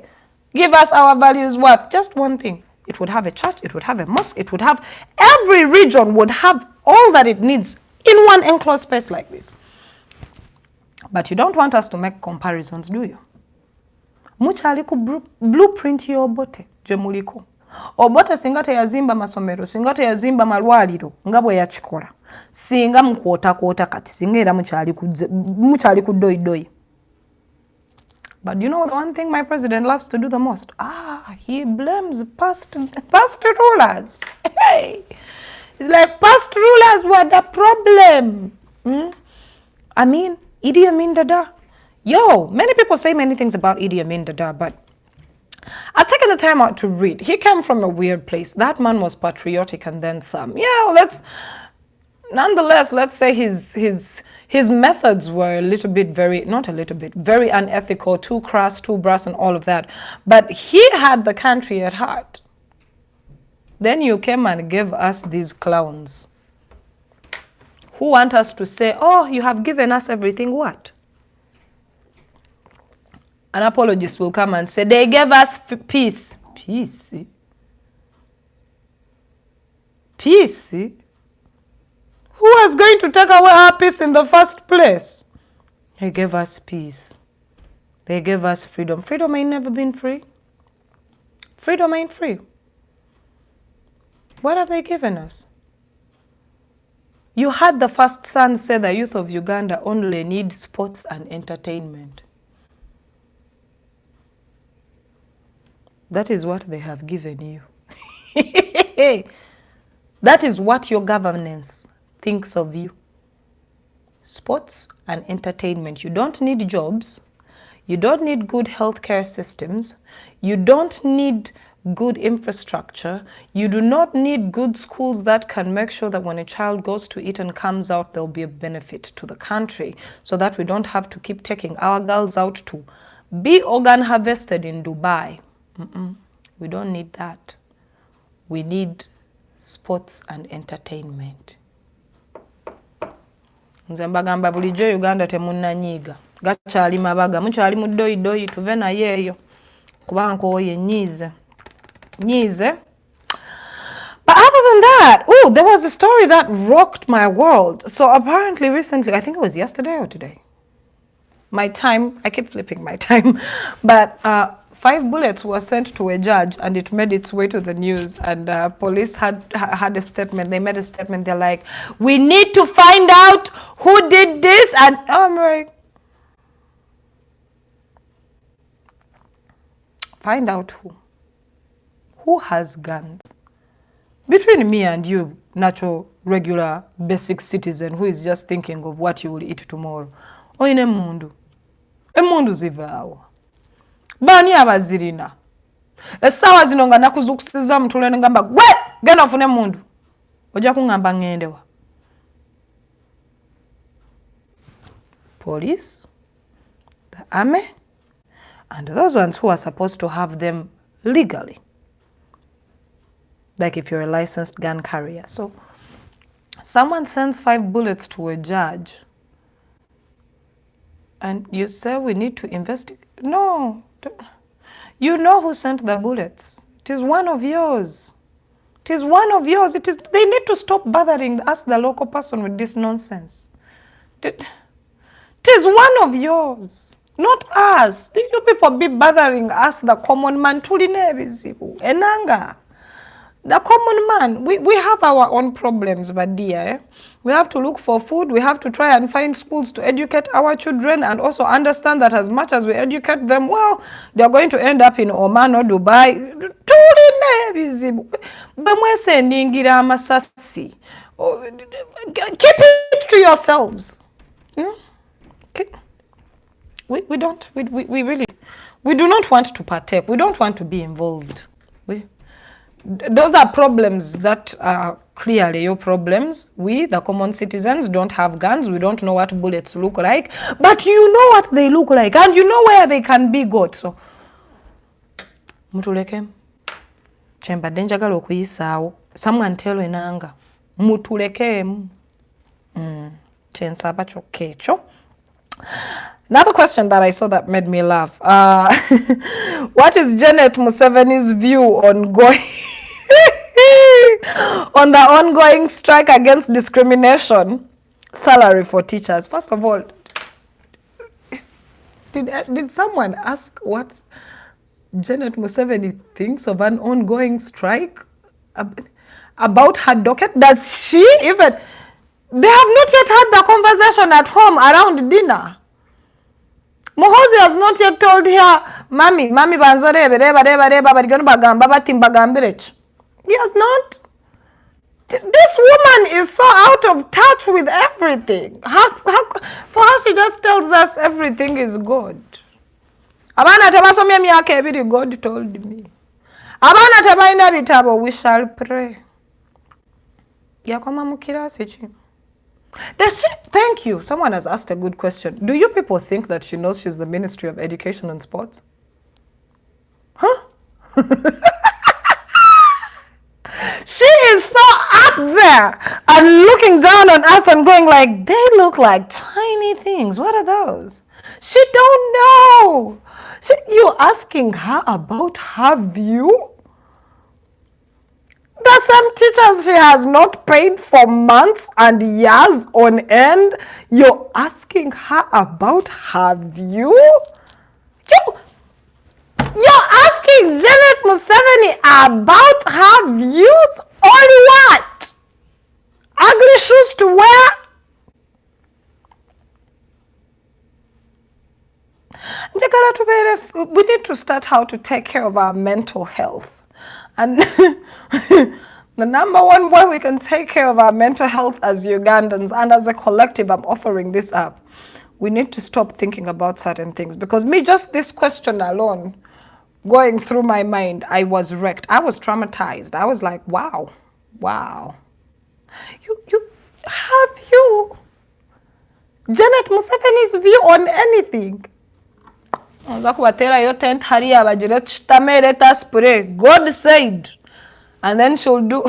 Give us our values worth. Just one thing. It would have a church, it would have a mosque, it would have, every region would have all that it needs in one enclosed space like this. But you don't want us to make comparisons, do you? Muchali ku blueprint yo Obote, jemuliko. Obote singate yazimba masomero, singate yazimba malwaliro, ngabwe ya chikola. Singa mkwota kati, singera muchali ku doi. But you know the one thing my president loves to do the most? He blames past rulers. Hey! It's like past rulers were the problem. I mean, Idi Amin Dada. Yo, many people say many things about Idi Amin Dada, but I've taken the time out to read. He came from a weird place. That man was patriotic and then some. Yeah, nonetheless, let's say his methods were a little bit very unethical, too crass, too brass, and all of that. But he had the country at heart. Then you came and gave us these clowns who want us to say, oh, you have given us everything. What? An apologist will come and say, they gave us peace. Peace? Peace? Who was going to take away our peace in the first place? They gave us peace. They gave us freedom. Freedom ain't never been free. Freedom ain't free. What have they given us? You had the first son say the youth of Uganda only need sports and entertainment. That is what they have given you. That is what your governance thinks of you. Sports and entertainment. You don't need jobs. You don't need good healthcare systems. You don't need good infrastructure. You do not need good schools that can make sure that when a child goes to it and comes out, there'll be a benefit to the country, so that we don't have to keep taking our girls out to be organ harvested in Dubai. We don't need that. We need sports and entertainment. Nze mbagamba bulijjo Uganda temunnanyiiga. Gakyali mabaga, mukyali mu ddoyi tuve naye eyo. Kuba nkooye nyiize. But other than that, there was a story that rocked my world. So apparently recently, I think it was yesterday or today. my time, I keep flipping my time, but 5 bullets were sent to a judge and it made its way to the news, and police had a statement. They made a statement. They're like, we need to find out who did this, and I'm like, find out who? Who has guns? Between me and you, natural, regular, basic citizen who is just thinking of what you will eat tomorrow. Oine mundu. Emundu zivaawa. Bani abazirina. Esawa zino nga nakuzukusiza mutule ngamba gwe genda ofune mundu. Ojja kungamba ngende wa. Police, the army, and those ones who are supposed to have them legally. Like if you're a licensed gun carrier. So someone sends 5 bullets to a judge and you say we need to investigate. No. You know who sent the bullets. It is one of yours. It is one of yours. They need to stop bothering us, the local person, with this nonsense. It is one of yours. Not us. You people be bothering us, the common man. Enanga. The common man, we have our own problems, but dear, we have to look for food. We have to try and find schools to educate our children, and also understand that as much as we educate them, well, they're going to end up in Oman or Dubai. Keep it to yourselves. Okay. We really, we do not want to partake. We don't want to be involved. Those are problems that are clearly your problems. We, the common citizens, don't have guns. We don't know what bullets look like. But you know what they look like. And you know where they can be got. So, mutuleke. Chemba denjagalo kuyisaawo. Someone tell enanga. Mutuleke. Chensaba chokecho. Another question that I saw that made me laugh. What is Janet Museveni's view on on the ongoing strike against discrimination salary for teachers? First of all, did someone ask what Janet Museveni thinks of an ongoing strike? About her docket? Does she even... They have not yet had the conversation at home around dinner. Muhozi has not yet told her, Mami, banzore, he has not. This woman is so out of touch with everything. For her, she just tells us everything is good. Abana tabasomya myaka ebiri, God told me. Abana tabaina bitabo, we shall pray. Yakoma mukirasi chi. Does she? Thank you. Someone has asked a good question. Do you people think that she knows she's the Ministry of Education and Sports? Huh? She is so up there and looking down on us and going like, they look like tiny things. What are those? She don't know. You're asking her about her view? There are some teachers she has not paid for months and years on end. You're asking her about her view? You're asking Janet Museveni about her views on what? Ugly shoes to wear? We need to start how to take care of our mental health. And the number one way we can take care of our mental health as Ugandans and as a collective, I'm offering this up. We need to stop thinking about certain things. Because me, just this question alone, going through my mind, I was wrecked. I was traumatized. I was like, wow. You Janet Museveni's view on anything? God said, and then she'll do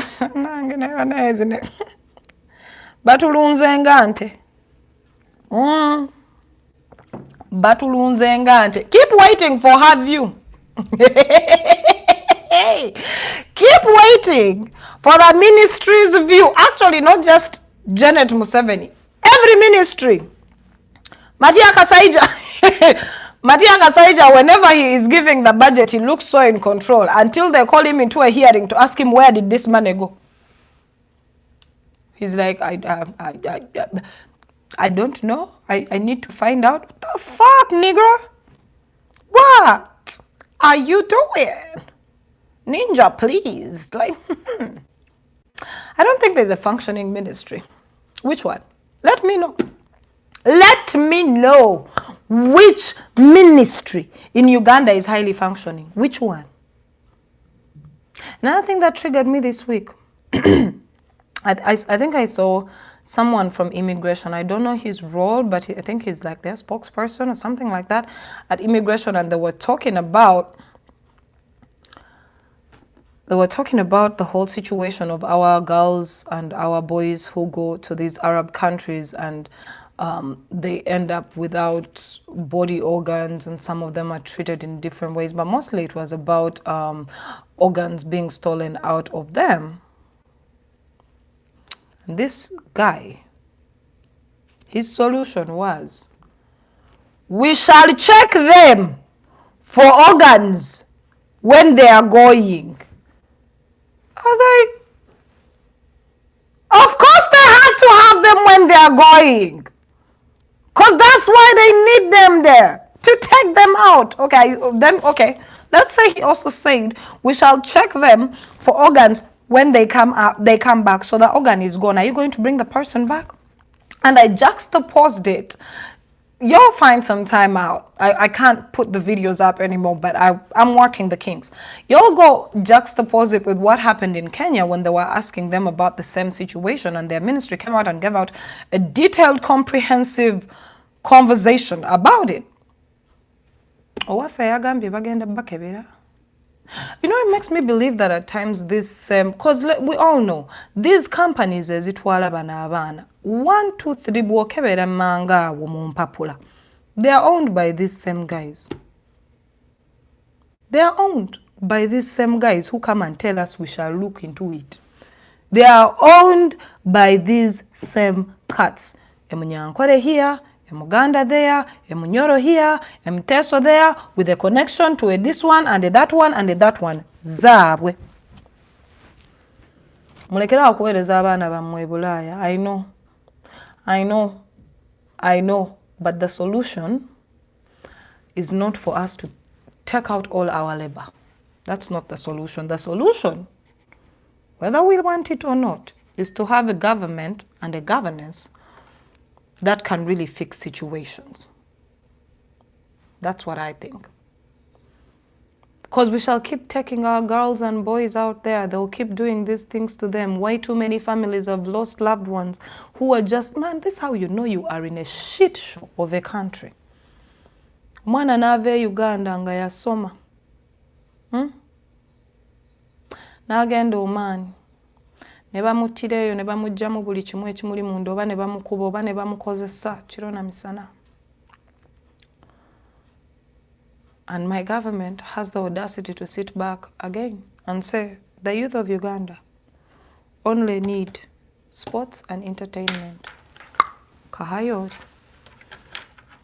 keep waiting for her view. Keep waiting for the ministry's view. Actually, not just Janet Museveni, every ministry. Matia Kasaija Matianga Saija, whenever he is giving the budget, he looks so in control until they call him into a hearing to ask him where did this money go. He's like, I don't know. I need to find out. What the fuck, nigga? What are you doing? Ninja, please. Like, I don't think there's a functioning ministry. Which one? Let me know. Let me know which ministry in Uganda is highly functioning. Which one? Another thing that triggered me this week, I think I saw someone from immigration. I don't know his role, but I think he's like their spokesperson or something like that at immigration, and they were talking about the whole situation of our girls and our boys who go to these Arab countries and they end up without body organs, and some of them are treated in different ways, but mostly it was about organs being stolen out of them. And this guy, his solution was, we shall check them for organs when they are going. I was like, of course they had to have them when they are going. Because that's why they need them there, to take them out. Okay, then, okay. Let's say he also said, we shall check them for organs when they come out, they come back. So the organ is gone. Are you going to bring the person back? And I juxtaposed it. You'll find some time out. I can't put the videos up anymore, but I'm working the kinks. You'll go juxtapose it with what happened in Kenya when they were asking them about the same situation, and their ministry came out and gave out a detailed, comprehensive conversation about it. You know, it makes me believe that at times this, because we all know, these companies ezitwala bana abana 1, 2, 3 bwokebera manga awo mu mpapula, they are owned by these same guys. They are owned by these same guys who come and tell us we shall look into it. They are owned by these same cats. Emunyankore here, Emuganda there, Emunyoro here, Emteso there, with a connection to this one and that one and that one. Zabwe. Mulekera okuweereza abaana bammwe Bulaaya. I know. But the solution is not for us to take out all our labor. That's not the solution. The solution, whether we want it or not, is to have a government and a governance that can really fix situations. That's what I think. Because we shall keep taking our girls and boys out there. They'll keep doing these things to them. Way too many families have lost loved ones who are just, man, this is how you know you are in a shit show of a country. Mwana nave Uganda nga yasoma. Nagenda omani. Ne bamuttireyo ne bamugyamu buli kimu ekimuli munda, oba ne bamukuba oba ne bamukozesa kiro na misana. And my government has the audacity to sit back again and say, the youth of Uganda only need sports and entertainment. Kahayo.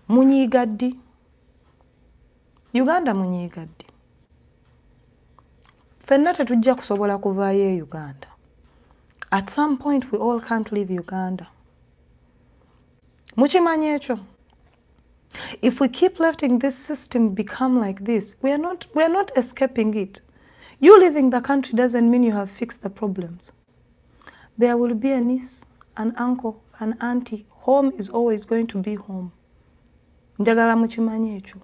Munyigaddi. Uganda munyigaddi. Fenna tetujja kusobola kuvaayo e Uganda. At some point, we all can't leave Uganda. Muchimanyi ekyo. If we keep letting this system become like this, we are not escaping it. You leaving the country doesn't mean you have fixed the problems. There will be a niece, an uncle, an auntie. Home is always going to be home. Njagala muchimanyi ekyo.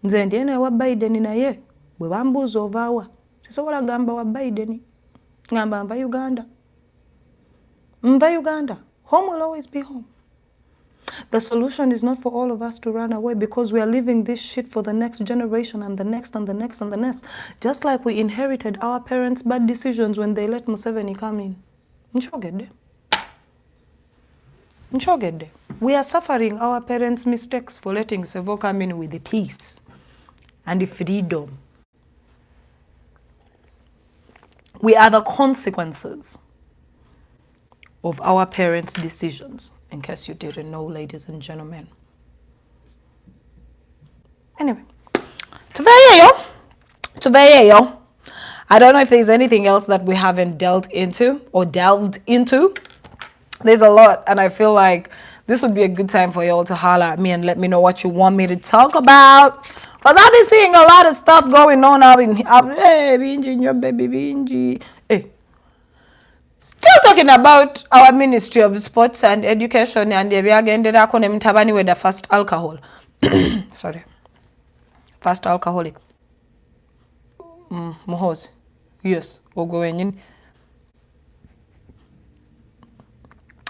Nze ndi ene wa Biden naye bwe bambuuza ovaawa sisobola gamba wa Biden. Ngamba mva Uganda. Mva Uganda. Home will always be home. The solution is not for all of us to run away, because we are leaving this shit for the next generation and the next and the next and the next. Just like we inherited our parents' bad decisions when they let Museveni come in. Nchogede. We are suffering our parents' mistakes for letting Sevo come in with the peace and the freedom. We are the consequences of our parents' decisions, in case you didn't know, ladies and gentlemen. Anyway, Tuveyeyo. I don't know if there's anything else that we haven't delved into. There's a lot, and I feel like this would be a good time for y'all to holler at me and let me know what you want me to talk about. Because I've been seeing a lot of stuff going on out in hey, Binji, your baby Binji. Hey. Still talking about our Ministry of Sports and Education and the Biagendera Konem Tabani with the first alcohol. Sorry. First alcoholic. Muhozi. Yes. Ogowenyin.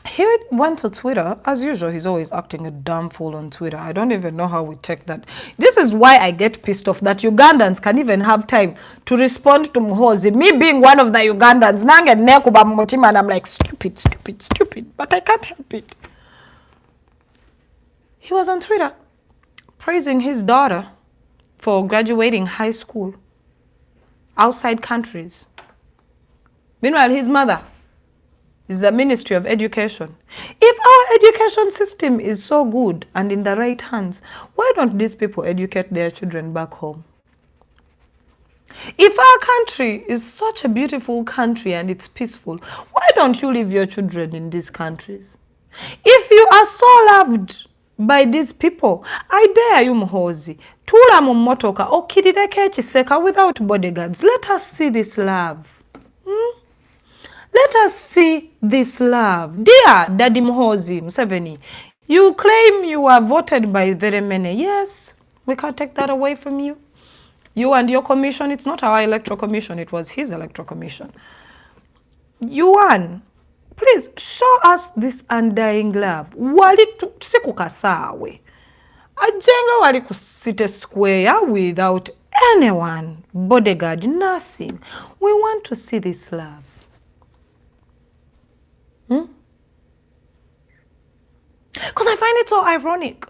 He went to Twitter. As usual, he's always acting a damn fool on Twitter. I don't even know how we take that. This is why I get pissed off that Ugandans can even have time to respond to Muhozi. Me being one of the Ugandans, and I'm like, stupid. But I can't help it. He was on Twitter praising his daughter for graduating high school outside countries. Meanwhile, his mother is the Ministry of Education. If our education system is so good and in the right hands, why don't these people educate their children back home? If our country is such a beautiful country and it's peaceful, why don't you leave your children in these countries? If you are so loved by these people, I dare you, Muhozi, tula mu mmotoka okirireko ekiseka without bodyguards. Let us see this love. Let us see this love. Dear Daddy Muhozi Museveni, you claim you are voted by very many. Yes, we can't take that away from you. You and your commission, it's not our electoral commission, it was his electoral commission. You won. Please show us this undying love. Wali sikukasawe. Ajenga wali kusite square without anyone, bodyguard, nothing. We want to see this love. Because I find it so ironic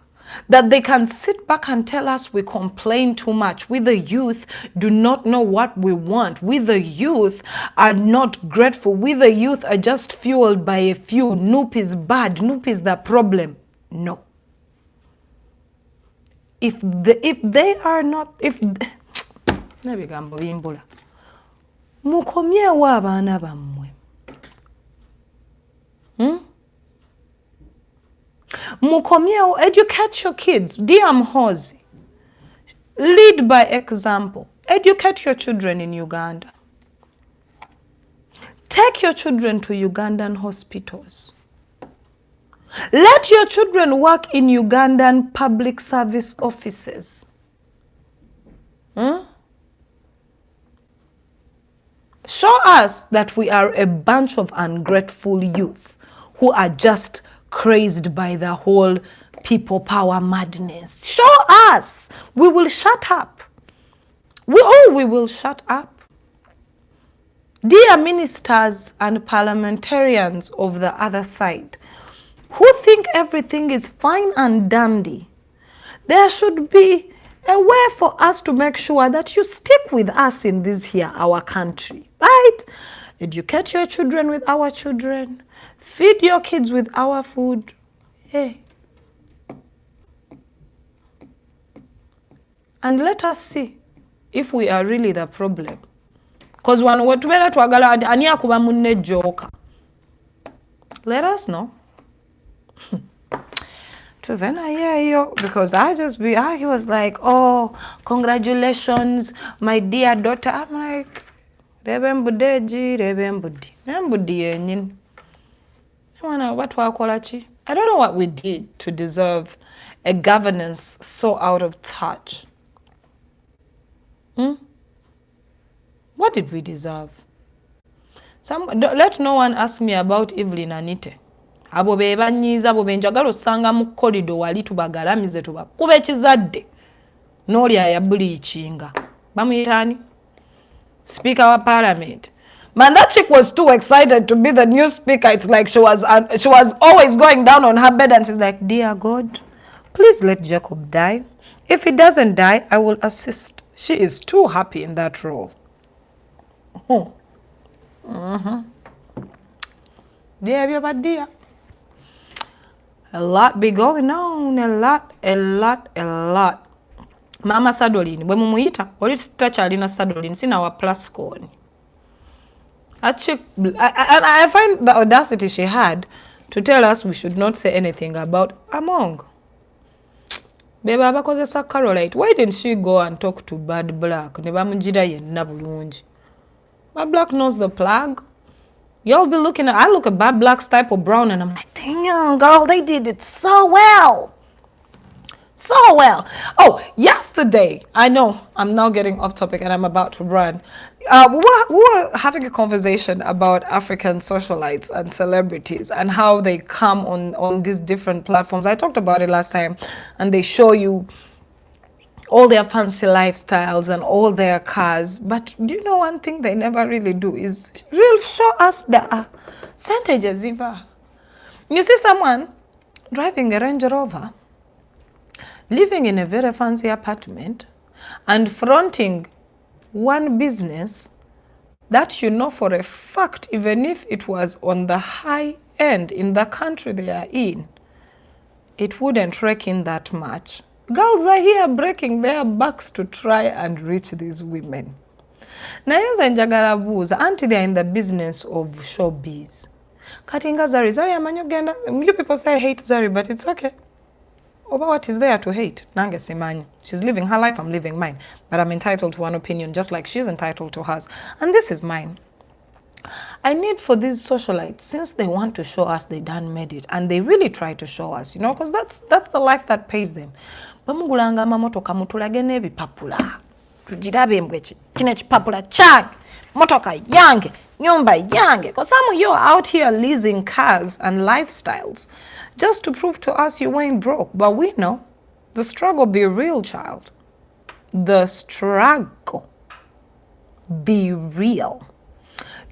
that they can sit back and tell us we complain too much. We the youth do not know what we want. We the youth are not grateful. We the youth are just fueled by a few. Noop is bad. Noop is the problem. No. If they are not, mukomyewo abaana bammwe. Mukomyewo, educate your kids. Dear Muhozi, lead by example. Educate your children in Uganda. Take your children to Ugandan hospitals. Let your children work in Ugandan public service offices. Show us that we are a bunch of ungrateful youth who are just crazed by the whole people power madness. Show us. We will shut up. We will shut up. Dear ministers and parliamentarians of the other side, who think everything is fine and dandy, there should be a way for us to make sure that you stick with us in this here, our country, right? Educate your children with our children. Feed your kids with our food. Hey. And let us see if we are really the problem. Because when we let us know. Because he was like, oh, congratulations, my dear daughter. I'm like, I don't know what we did to deserve a governance so out of touch. What did we deserve? Let no one ask me about Evelyn Anite. Abo bebanyiza abo benjagala osanga mu corridor wali tubagalamize tubakuba ekizadde n'oli ayabulichinga bamuyitani Speaker of Parliament. Man, that chick was too excited to be the new speaker. It's like she was always going down on her bed and she's like, dear God, please let Jacob die. If he doesn't die, I will assist. She is too happy in that role. Dear. A lot be going on, a lot. Mama Sadolini, bwe mumuyita, oli takyalina Sadolini, sinawa Plascon. I find the audacity she had to tell us we should not say anything about Among. Bebe abakozesa Carolite, why didn't she go and talk to Bad Black? Ne bamugira yenna bulungi. Bad Black knows the plug. Y'all be looking at, I look at Bad Black's type of brown and I'm like, damn, girl, they did it so well. So well. Oh, yesterday, I know I'm now getting off topic and I'm about to run. We were having a conversation about African socialites and celebrities and how they come on these different platforms. I talked about it last time, and they show you all their fancy lifestyles and all their cars. But do you know one thing they never really do is really show us the percentages. You see someone driving a Range Rover, living in a very fancy apartment, and fronting one business that you know for a fact, even if it was on the high end in the country they are in, it wouldn't rake in that much. Girls are here breaking their backs to try and reach these women. Nayenze njagala buuza, auntie, they are in the business of showbiz. Katinga Zari amanyi ogenda, you people say I hate Zari, but it's okay. Over what is there to hate? Nange simanyi. She's living her life, I'm living mine. But I'm entitled to one opinion, just like she's entitled to hers. And this is mine. I need for these socialites, since they want to show us they done made it, and they really try to show us, you know, because that's the life that pays them. Bamugulanga mamotoka mutulage n'ebipapula. Tugirabe mbwechi. Kino ekipapula kyange. Motoka yange. Nyumba yange. Because some of you are out here leasing cars and lifestyles just to prove to us you ain't broke. But we know the struggle be real, child. The struggle be real.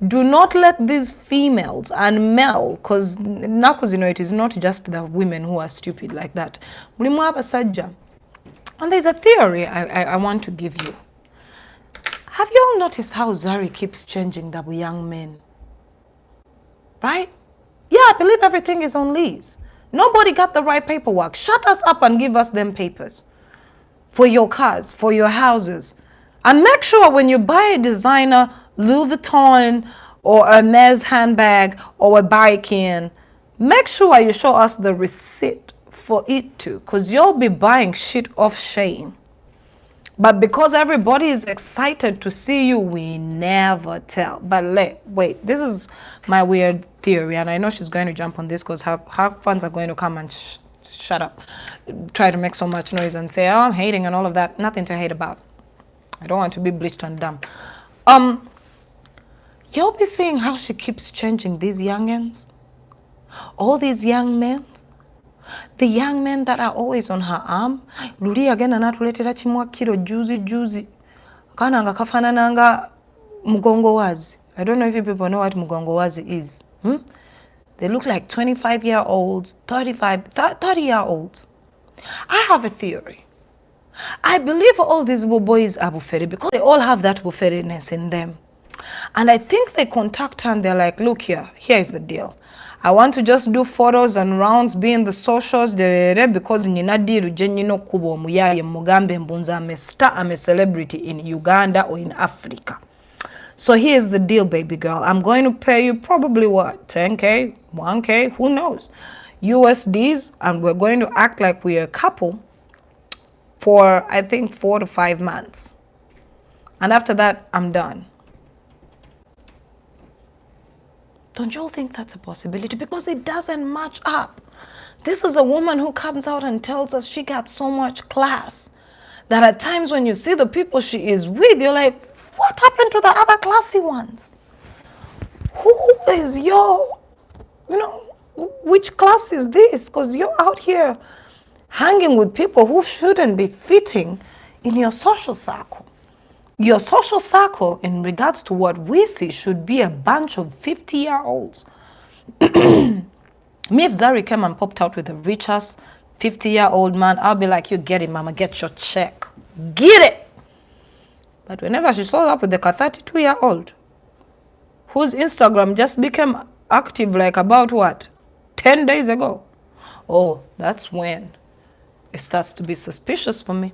Do not let these females and male, because now, you know, it is not just the women who are stupid like that. And there's a theory I want to give you. Have you all noticed how Zari keeps changing the young men? Right? Yeah, I believe everything is on lease. Nobody got the right paperwork. Shut us up and give us them papers. For your cars, for your houses. And make sure when you buy a designer Louis Vuitton or a Hermes handbag or a Birkin, make sure you show us the receipt for it too, because you'll be buying shit off Shane. But because everybody is excited to see you, we never tell. But wait, this is my weird theory, and I know she's going to jump on this because her fans are going to come and shut up, try to make so much noise and say, oh, I'm hating and all of that. Nothing to hate about. I don't want to be bleached and dumb. You'll be seeing how she keeps changing these youngins. All these young men. The young men that are always on her arm. Luli again anatuletera chimwa kilo juzi. Kana nga kafanana nga mugongo wazi. I don't know if you people know what mugongo wazi is. They look like 25-year-olds, 30-year-olds. I have a theory. I believe all these boys are bufere because they all have that bufereness in them. And I think they contact her and they're like, look here is the deal. I want to just do photos and rounds, be in the socials, because ninadiru jenino kubo muyaye mugambe mbunza I'm a celebrity in Uganda or in Africa. So here's the deal, baby girl. I'm going to pay you probably what, 10K, 1K, who knows, USDs, and we're going to act like we're a couple for, I think, 4 to 5 months. And after that, I'm done. Don't you all think that's a possibility? Because it doesn't match up. This is a woman who comes out and tells us she got so much class that at times when you see the people she is with, you're like, what happened to the other classy ones? Who is your, which class is this? Because you're out here hanging with people who shouldn't be fitting in your social circle. Your social circle, in regards to what we see, should be a bunch of 50-year-olds. Me, if Zari came and popped out with the richest 50-year-old man, I'll be like, you get it, mama, get your check. Get it! But whenever she shows up with the 32-year-old, whose Instagram just became active like about what? 10 days ago. Oh, that's when it starts to be suspicious for me.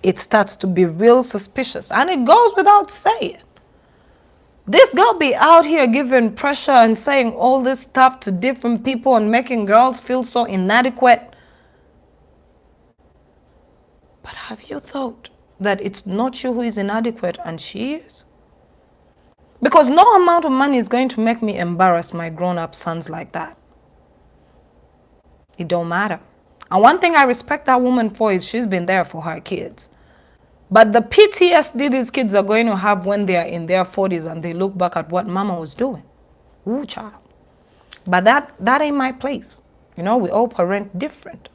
it starts to be real suspicious. And it goes without saying. This girl be out here giving pressure and saying all this stuff to different people and making girls feel so inadequate. But have you thought that it's not you who is inadequate and she is? Because no amount of money is going to make me embarrass my grown-up sons like that. It don't matter. And one thing I respect that woman for is she's been there for her kids. But the PTSD these kids are going to have when they are in their 40s and they look back at what mama was doing. Ooh, child. But that ain't my place. You know, we all parent different.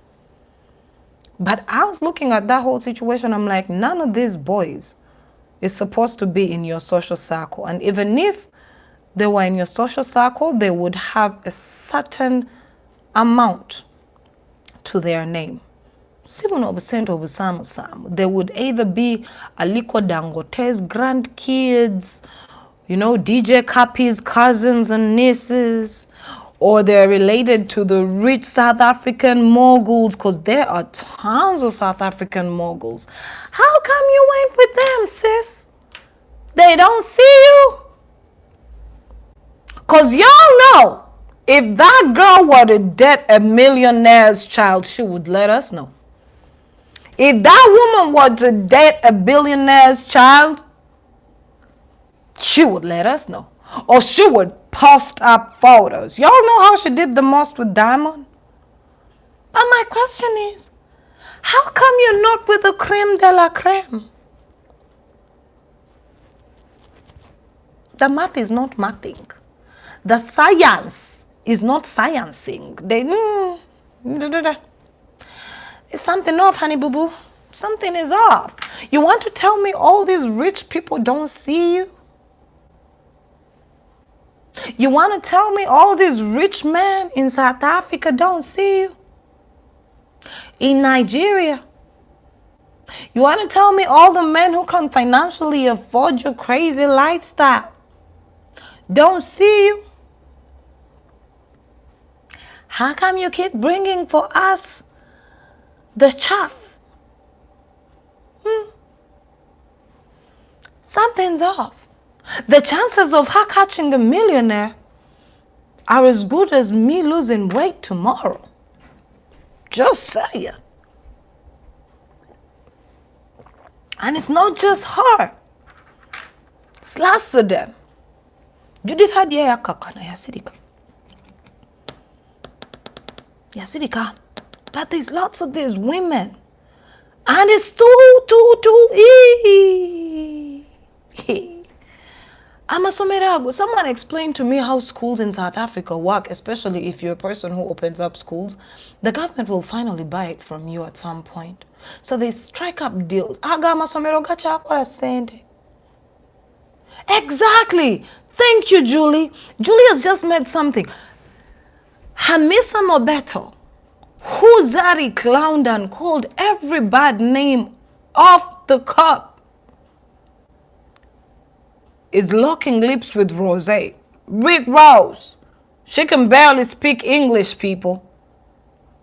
But I was looking at that whole situation. I'm like, none of these boys is supposed to be in your social circle. And even if they were in your social circle, they would have a certain amount to their name. They would either be Aliko Dangote's grandkids, you know, DJ Kapi's cousins and nieces, or they're related to the rich South African moguls, because there are tons of South African moguls. How come you went with them, sis? They don't see you? Because y'all know, if that girl were to date a millionaire's child, she would let us know. If that woman were to date a billionaire's child, she would let us know. Or she would post up photos. Y'all know how she did the most with Diamond? But my question is, how come you're not with the creme de la creme? The math is not mathing. The science is not sciencing. It's something off, honey boo boo. Something is off. You want to tell me all these rich people don't see you? You want to tell me all these rich men in South Africa don't see you? In Nigeria? You want to tell me all the men who can financially afford your crazy lifestyle don't see you? How come you keep bringing for us the chaff? Something's off. The chances of her catching a millionaire are as good as me losing weight tomorrow. Just saying. And it's not just her. It's lots of them. Judith had Yasirika. Yasirika. But there's lots of these women. And it's too. Someone explained to me how schools in South Africa work, especially if you're a person who opens up schools. The government will finally buy it from you at some point. So they strike up deals. Exactly. Thank you, Julie. Julie has just made something. Hamisa Mobeto, who Zari clowned and called every bad name off the cup, is locking lips with Rose. Rick Ross. She can barely speak English, people.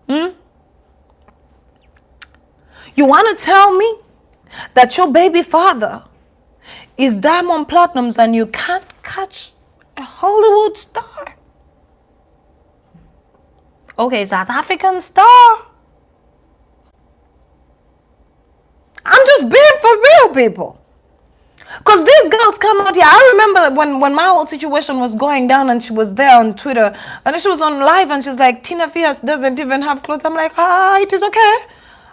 You want to tell me that your baby father is Diamond Platinums and you can't catch a Hollywood star? Okay, South African star. I'm just being for real, people. Because these girls come out here. I remember when my whole situation was going down and she was there on Twitter and she was on live and she's like, Tina Fias doesn't even have clothes. I'm like, it is okay.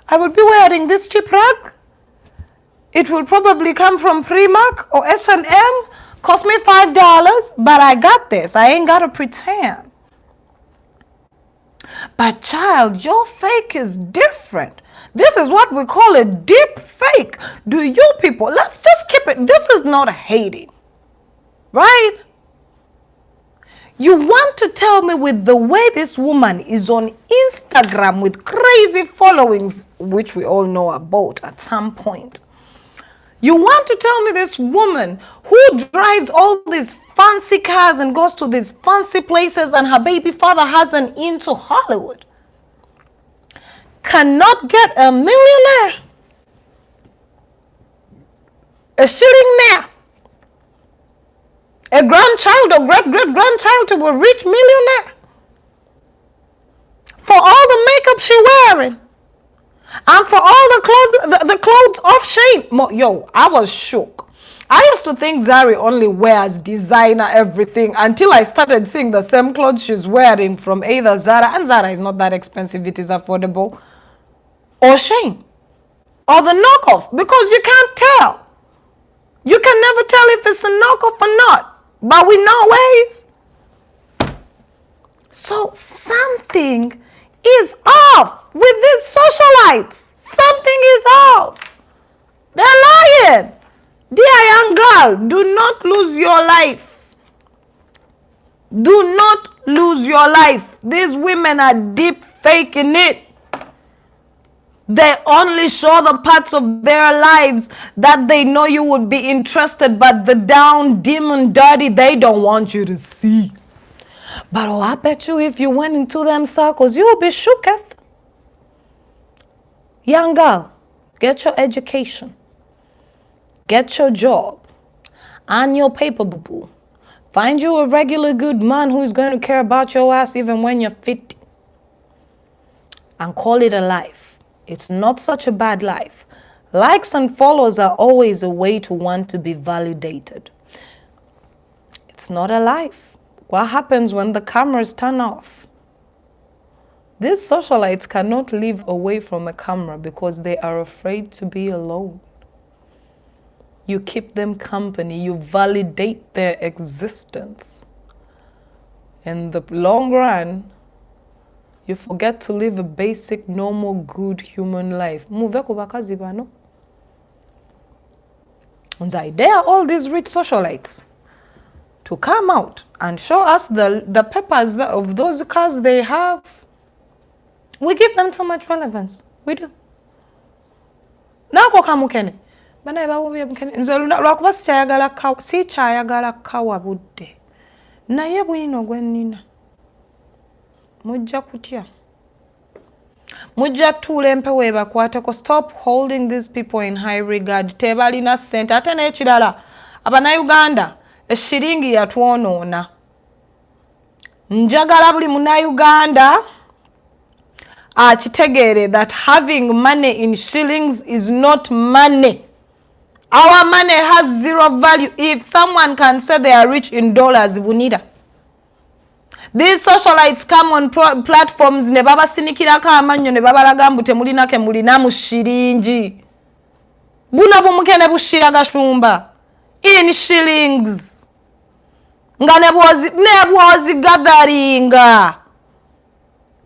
I will be wearing this cheap rag. It will probably come from Primark or H&M. Cost me $5, but I got this. I ain't got to pretend. But child, your fake is different. This is what we call a deep fake. Do you people, let's just keep it. This is not hating, right? You want to tell me with the way this woman is on Instagram with crazy followings, which we all know about at some point. You want to tell me this woman who drives all these fancy cars and goes to these fancy places and her baby father has an into Hollywood cannot get a millionaire? a shilling there. A grandchild or great-great-grandchild to a rich millionaire. For all the makeup she wearing. And for all the clothes of Shane. Yo, I was shook. I used to think Zari only wears designer everything until I started seeing the same clothes she's wearing from either Zara, and Zara is not that expensive, it is affordable, or Shane, or the knockoff, because you can't tell. You can never tell if it's a knockoff or not, but we know ways. So something is off with these socialites. Something is off. They're lying. Dear young girl, do not lose your life. Do not lose your life. These women are deep faking it. They only show the parts of their lives that they know you would be interested, but the down, dim and dirty, they don't want you to see. But I bet you if you went into them circles, you will be shooketh. Young girl, get your education. Get your job. Earn your paper, boo-boo. Find you a regular good man who's going to care about your ass even when you're 50. And call it a life. It's not such a bad life. Likes and follows are always a way to want to be validated. It's not a life. What happens when the cameras turn off? These socialites cannot live away from a camera because they are afraid to be alone. You keep them company, you validate their existence. In the long run, you forget to live a basic, normal, good human life. And the idea all these rich socialites to come out and show us the papers of those cars they have. We give them too much relevance. We do. Nako kamukene. Bana bawo mukene. Nzoluna lwakuba sikyayagala kawa budde. Naye bwino gwenina. Mujja kutya. Mujja tule mpewe bakwateko. Stop holding these people in high regard. Tebalina sente. Ate n'ekirala. Abana Uganda. Eshiringi yatwonoona. Njagala buli muna Uganda kitegeere that having money in shillings is not money. Our money has zero value. If someone can say they are rich in dollars, bunida. These socialites come on platforms ne baba sinikirako amanyo ne baba lagambu temulinake mulina mu shiringi. Buna bumukene bushira gashumba. In shillings. Nga nebwozi gatheringa.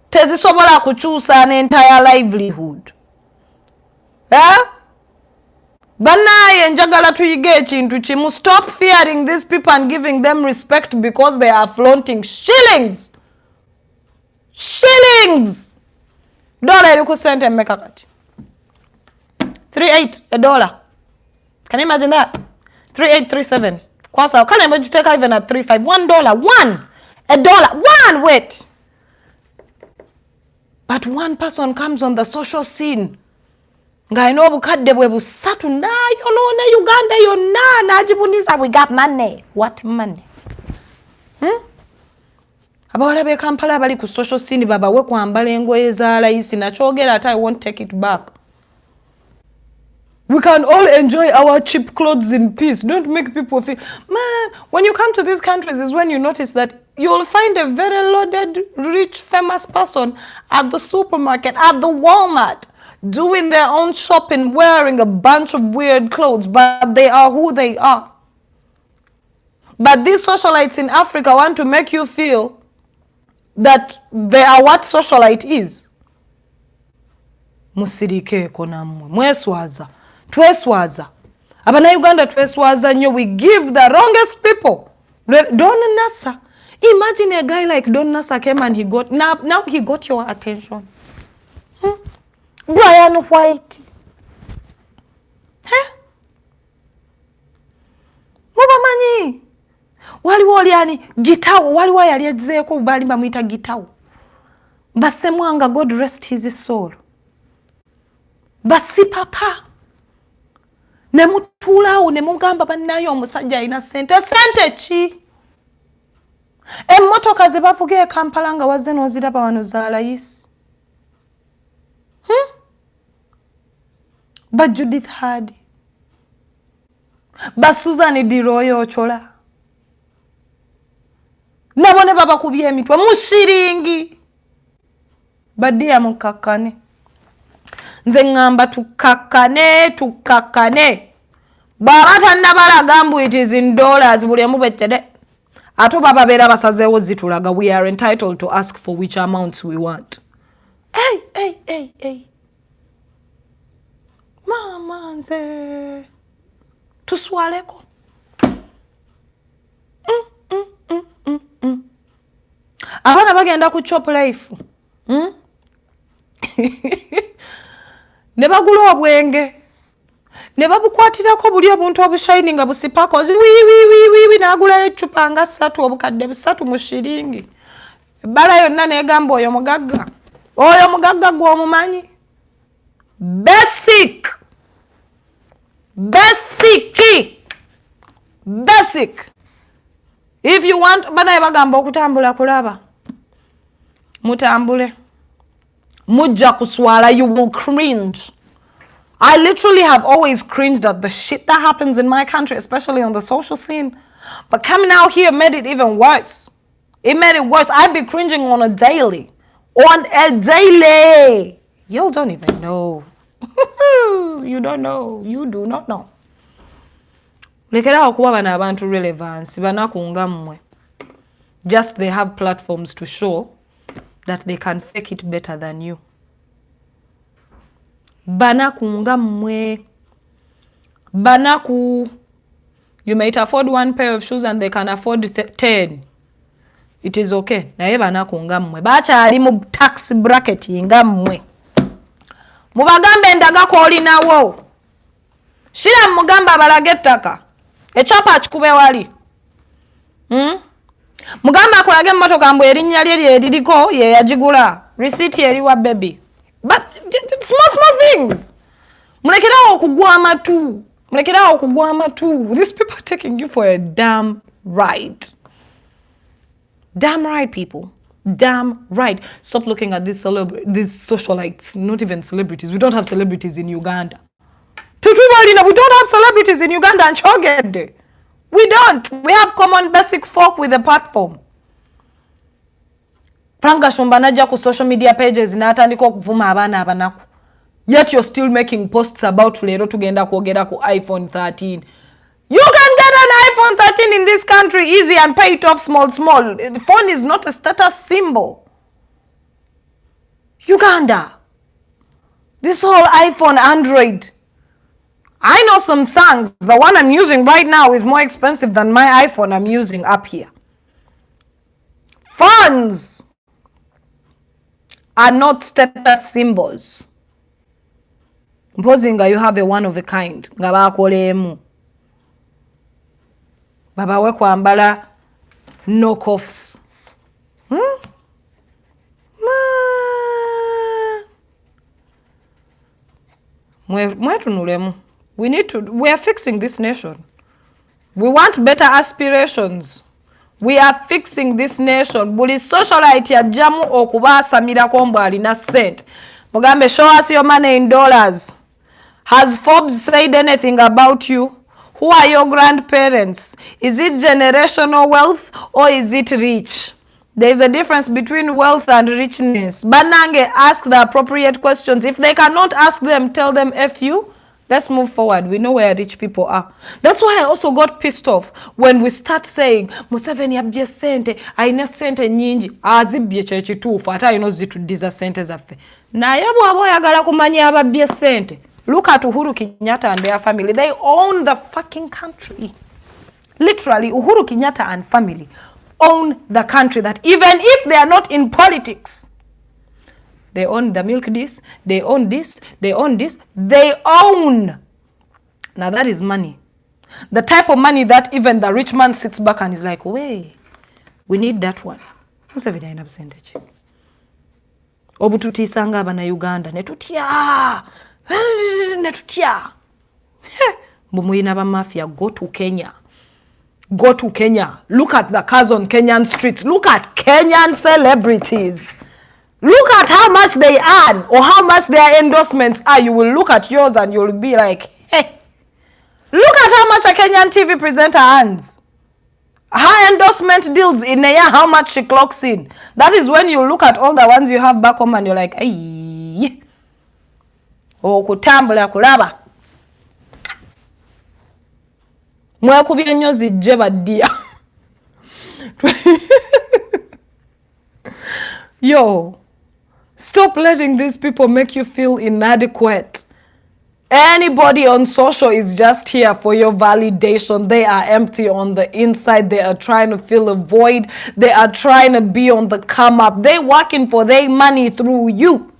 Tezisobola kuchusa an entire livelihood. Banaye njagala tuyige ekintu kimu. Stop fearing these people and giving them respect because they are flaunting shillings. Shillings. Dollar eri ku sente mmeka kati? 3.8 a dollar. Can you imagine that? 3.837. Kwasa, can I imagine you take even at 3.5? $1. One. A dollar. One. Wait. But one person comes on the social scene. Ngaino bukadde bwe busatu nayo none Uganda yonna najibuniza we got money. What money? Abawala be Kampala bali ku social scene baba we kwambala engoye za layisi nachogera ata I won't take it back. We can all enjoy our cheap clothes in peace. Don't make people feel, man, when you come to these countries is when you notice that you'll find a very loaded, rich, famous person at the supermarket, at the Walmart, doing their own shopping, wearing a bunch of weird clothes, but they are who they are. But these socialites in Africa want to make you feel that they are what socialite is. Musirike konamwe, mweswaza. Tweswaza. Abana Uganda tweswaza nyo. We give the wrongest people. Don Nasa. Imagine a guy like Don Nasa came and he got, now he got your attention. Brian White. Mubamanyi. Waliwo oli gitawo. Waliwo yali ezeeko bali bamuyita gitawo. Basemwanga, God rest his soul. Basi papa. ne mutuulaawo ne mugamba bannayo omusajja alina sente ki emmotoka ze bavuga e Kampala nga wazze n'oziraba wano za layisi ba Judith Hardy ba Susan Diroyo Ochola nabo ne babakubye emitwe mu shiringi baddiya mukakkane nze ngamba tukakkane baba tannabalaga mbu it is in dollars buli emu bettede ate baba beera basazeewo zitulaga we are entitled to ask for which amounts we want hey mama nze tuswaleko abaana bagenda ku chop life ne bagula obwenge ne babukwatirako buli obuntu obushaini nga busipako wi nagulayo ecupa nga 3 obukadde 3 mu shiringi ebbala yonna negamba oyo mugagga gw'omumanyi basic if you want banaye bagamba okutambula kulaba mutambule mujja kuswala you will cringe. I literally have always cringed at the shit that happens in my country, especially on the social scene. But coming out here made it even worse. It made it worse. I'd be cringing on a daily. You don't even know. You don't know. You do not know. Lekerawo kuba bana abantu relevance banakunga mmwe. Just they have platforms to show that they can fake it better than you. Banakunga mmwe. You might afford 1 pair of shoes and they can afford 10. It is okay. Naye banakunga mmwe. Bakyali mu tax bracket nga mmwe. Mubagambe endaga kw'olinawo. Shira mugamba abalage ettaka. Echapa akikube wali. Mugamba akolage emmotoka mbu erinnya lye lyeririko ye yagigula. Receipt eriwa Bebe. But small things. Mulekerawo okugwa amatu. These people are taking you for a damn ride. Damn right, people. Damn right. Stop looking at these socialites, not even celebrities. We don't have celebrities in Uganda. We don't have celebrities in Uganda and Chogede. We don't. We have common basic folk with a platform. Franga shumbanaja ku social media pages n'atandika okuvuma abaana abanaku. Yet you're still making posts about lero tugenda kwogera ku iPhone 13. You can get an iPhone 13 in this country easy and pay it off small. The phone is not a status symbol. Uganda. This whole iPhone, Android. I know some songs. The one I'm using right now is more expensive than my iPhone I'm using up here. Phones are not status symbols. Mpozinga you have a one of a kind. Nga bakolemu. Baba we kwambala knockoffs. Mwetunulemu. We are fixing this nation. We want better aspirations. We are fixing this nation. Buli socialite ya jamu okubasamira kombo alina cent. Mugambe, show us your money in dollars. Has Forbes said anything about you? Who are your grandparents? Is it generational wealth or is it rich? There is a difference between wealth and richness. Banange, ask the appropriate questions. If they cannot ask them, tell them F you. Let's move forward. We know where rich people are. That's why I also got pissed off when we start saying, Museveni abye sente, aine sente nyingi, azibye chechitufu, ata ino zitudiza sente zaffe. Na yabu abo yagala kumanya ababye sente. Look at Uhuru Kenyatta and their family. They own the fucking country. Literally, Uhuru Kenyatta and family own the country, that even if they are not in politics, they own the milk this, they own this, they own this, they own. Now that is money. The type of money that even the rich man sits back and is like, wait, we need that one. What's the video percentage? Obututi sanga bana Uganda. Netutya. Mbumuyina ba mafia, go to Kenya. Go to Kenya. Look at the cars on Kenyan streets. Look at Kenyan celebrities. Look at how much they earn or how much their endorsements are. You will look at yours and you'll be like, hey, look at how much a Kenyan TV presenter earns. Her endorsement deals in a year, how much she clocks in. That is when you look at all the ones you have back home and you're like, hey, oh, kutambula kulaba. Mwekubye nnyo zijje baddiya. Yo, stop letting these people make you feel inadequate. Anybody on social is just here for your validation. They are empty on the inside. They are trying to fill a void. They are trying to be on the come up. They're working for their money through you.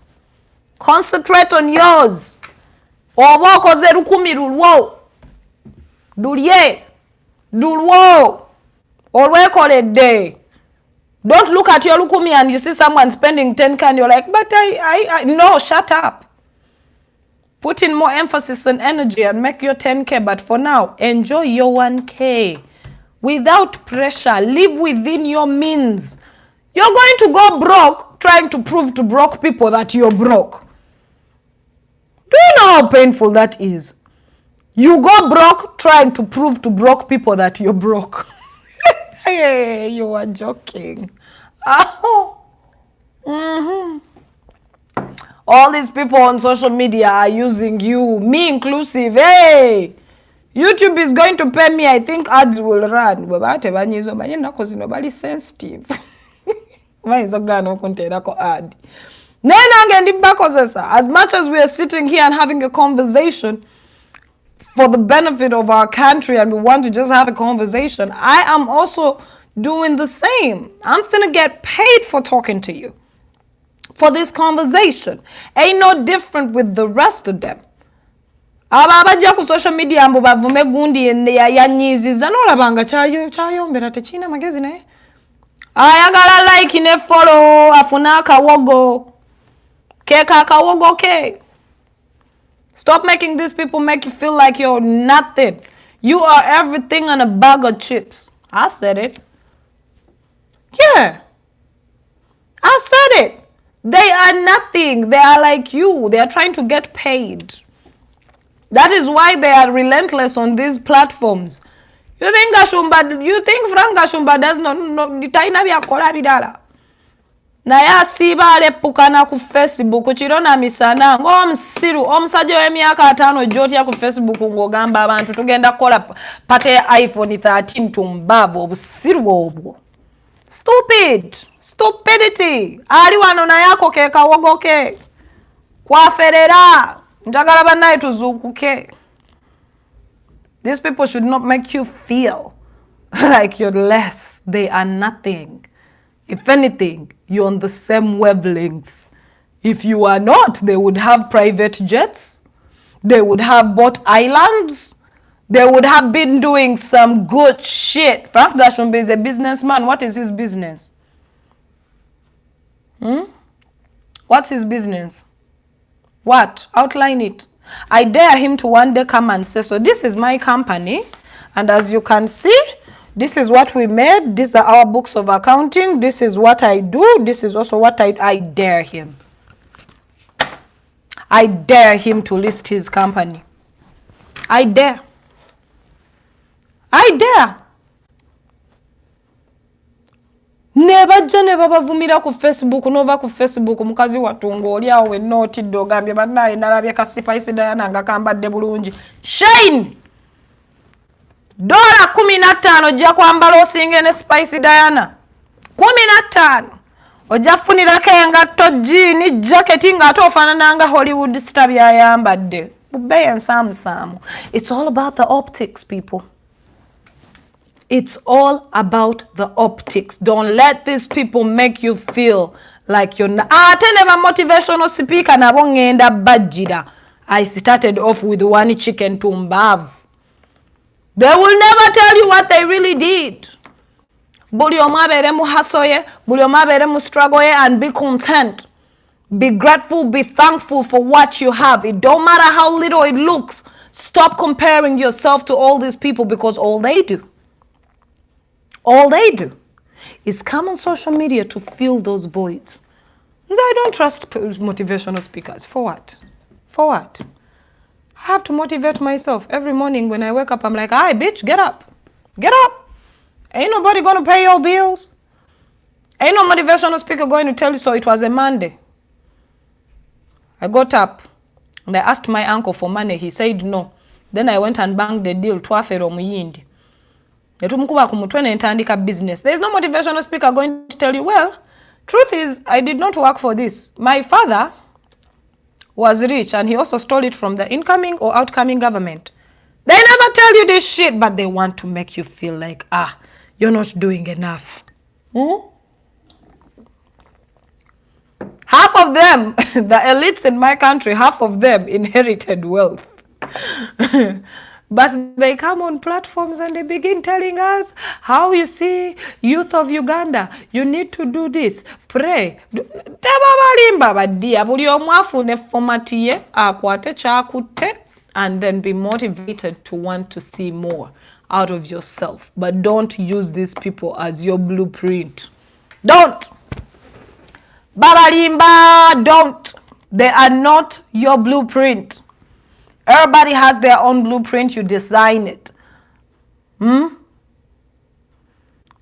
Concentrate on yours. Obokoze lukumi lulwo. Dulye. Dulwo. Olwekoledde. Don't look at your lukumi and you see someone spending 10K and you're like, but no, shut up. Put in more emphasis and energy and make your 10K. But for now, enjoy your 1K. Without pressure. Live within your means. You're going to go broke trying to prove to broke people that you're broke. Do you know how painful that is? You go broke trying to prove to broke people that you're broke. Hey, you are joking. Oh. Mm-hmm. All these people on social media are using you, me inclusive. Hey, YouTube is going to pay me. I think ads will run. Nobody sensitive. As much as we are sitting here and having a conversation for the benefit of our country and we want to just have a conversation, I am also doing the same. I'm finna get paid for talking to you. For this conversation. Ain't no different with the rest of them. Ababajja ku social media mbu bavume gundi yanyiziza n'olabanga kyayombera tekina magezi naye. Ayagala like ne follow afuna akawogo. Keka akawogo ke. Stop making these people make you feel like you're nothing. You are everything on a bag of chips. I said it. Yeah. I said it. They are nothing. They are like you. They are trying to get paid. That is why they are relentless on these platforms. You think Frank Gashumba does not taina byakola bidala. Naye asiba alepukana ku Facebook kirona misana ng'omusiru omusajja w'emyaka 5 gy'otya ku Facebook ng'ogamba abantu tugenda kukola pate ya iPhone 13 tumbavu obusiru obwo. Stupidity. Ali wano na yako ke kawogoke. Kwaferera. Njagala banaye tuzukuke. These people should not make you feel like you're less. They are nothing. If anything, you're on the same wavelength. If you are not, they would have private jets. They would have bought islands. They would have been doing some good shit. Frank Gashumba is a businessman. What is his business? What's his business? What? Outline it. I dare him to one day come and say, so this is my company. And as you can see, this is what we made. These are our books of accounting. This is what I do. This is also what I dare him. I dare him to list his company. I dare. Never bavumira ku Facebook nova ku Facebook mukazi watungo oli awe noti dogambye banaye nalabye ka Spice Diana nga kambadde bulungi. Shane $15 ojja kwambala osinge ne Spice Diana. 15 ojja funirako engatto jean jacket nga ate ofaanana nga Hollywood star byayambadde. Bube ensamusamu. It's all about the optics, people. It's all about the optics. Don't let these people make you feel like you're not. Never motivational speaker nabo ngenda bajira. I started off with one chicken tumbavu. They will never tell you what they really did. Buli omu abeere mu hustle ye, buli omu abeere mu struggle ye, and be content. Be grateful, be thankful for what you have. It don't matter how little it looks. Stop comparing yourself to all these people, because all they do is come on social media to fill those voids. I don't trust motivational speakers. For what? For what? I have to motivate myself. Every morning when I wake up, I'm like, "Hi, bitch, get up. Get up. Ain't nobody going to pay your bills. Ain't no motivational speaker going to tell you so." It was a Monday. I got up and I asked my uncle for money. He said no. Then I went and banked the deal. Twafero muyindi. Netumukuba kumutwe n'entandika business. There is no motivational speaker going to tell you, well, truth is, I did not work for this. My father was rich and he also stole it from the incoming or outcoming government. They never tell you this shit, but they want to make you feel like, you're not doing enough. Half of them, the elites in my country, half of them inherited wealth. But they come on platforms and they begin telling us how, you see, youth of Uganda, you need to do this, pray. And then be motivated to want to see more out of yourself. But don't use these people as your blueprint. Don't. Babalimba, don't. They are not your blueprint. Everybody has their own blueprint. You design it.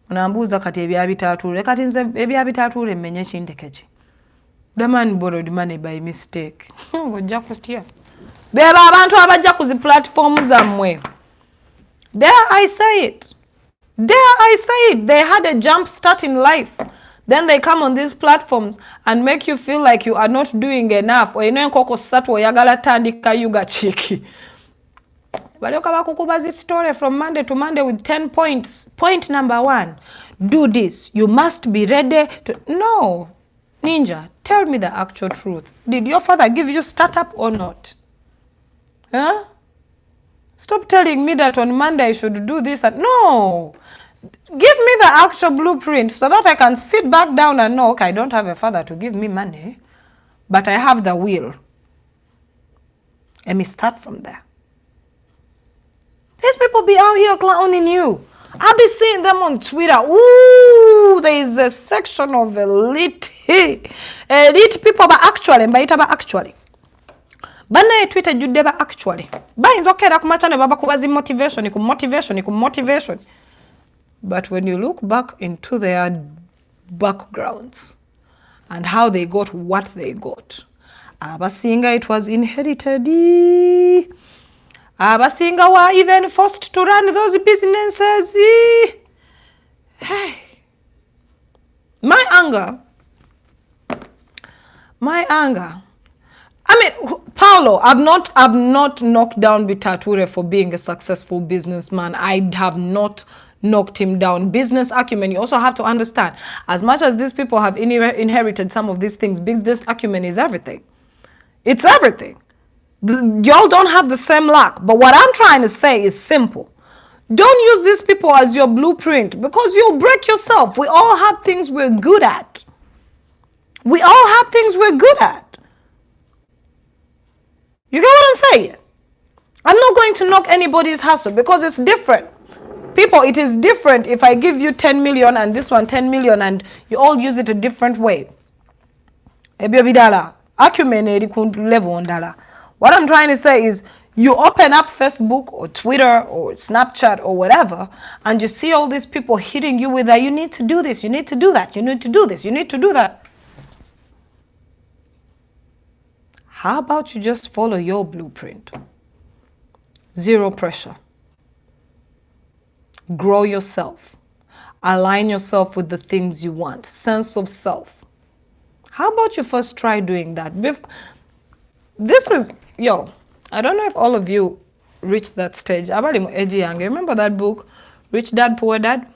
Unambuza kati ebyabitaatule. Kati nze ebyabitaatule mmenye kindekechi. The man borrowed money by mistake. Ojja kutya. Beba abantu abajja ku zi platforms zammwe. Dare I say it. Dare I say it. They had a jump start in life. Then they come on these platforms and make you feel like you are not doing enough. Or enkoko ssatu oyagala tandika yuga chiki. Balyoka bakukuba zi story from Monday to Monday with 10 points. Point number 1, do this. You must be ready to... No. Ninja, tell me the actual truth. Did your father give you startup or not? Huh? Stop telling me that on Monday I should do this. No. Give me the actual blueprint so that I can sit back down and know, okay, I don't have a father to give me money, but I have the will. Let me start from there. These people be out here clowning you. I'll be seeing them on Twitter. Ooh, there is a section of elite people, but actually. Bana Twitter judde ba actually. Bayinza okera ku machane baba kubazi motivation. But when you look back into their backgrounds and how they got what they got, abasinga it was inherited. Abasinga were even forced to run those businesses. Hey. My anger. I mean, Paulo, I've not knocked down Bitature for being a successful businessman. I have not knocked him down. Business acumen, you also have to understand, as much as these people have inherited some of these things, business acumen is everything. It's everything. Y'all don't have the same luck. But what I'm trying to say is simple. Don't use these people as your blueprint, because you'll break yourself. We all have things we're good at. We all have things we're good at. You get what I'm saying? I'm not going to knock anybody's hustle because it's different. People, it is different if I give you 10 million and this one 10 million and you all use it a different way. What I'm trying to say is, you open up Facebook or Twitter or Snapchat or whatever, and you see all these people hitting you with that, you need to do this, you need to do that, you need to do this, you need to do that. How about you just follow your blueprint? Zero pressure. Grow yourself. Align yourself with the things you want. Sense of self. How about you first try doing that? This is, I don't know if all of you reached that stage. Remember that book, Rich Dad, Poor Dad?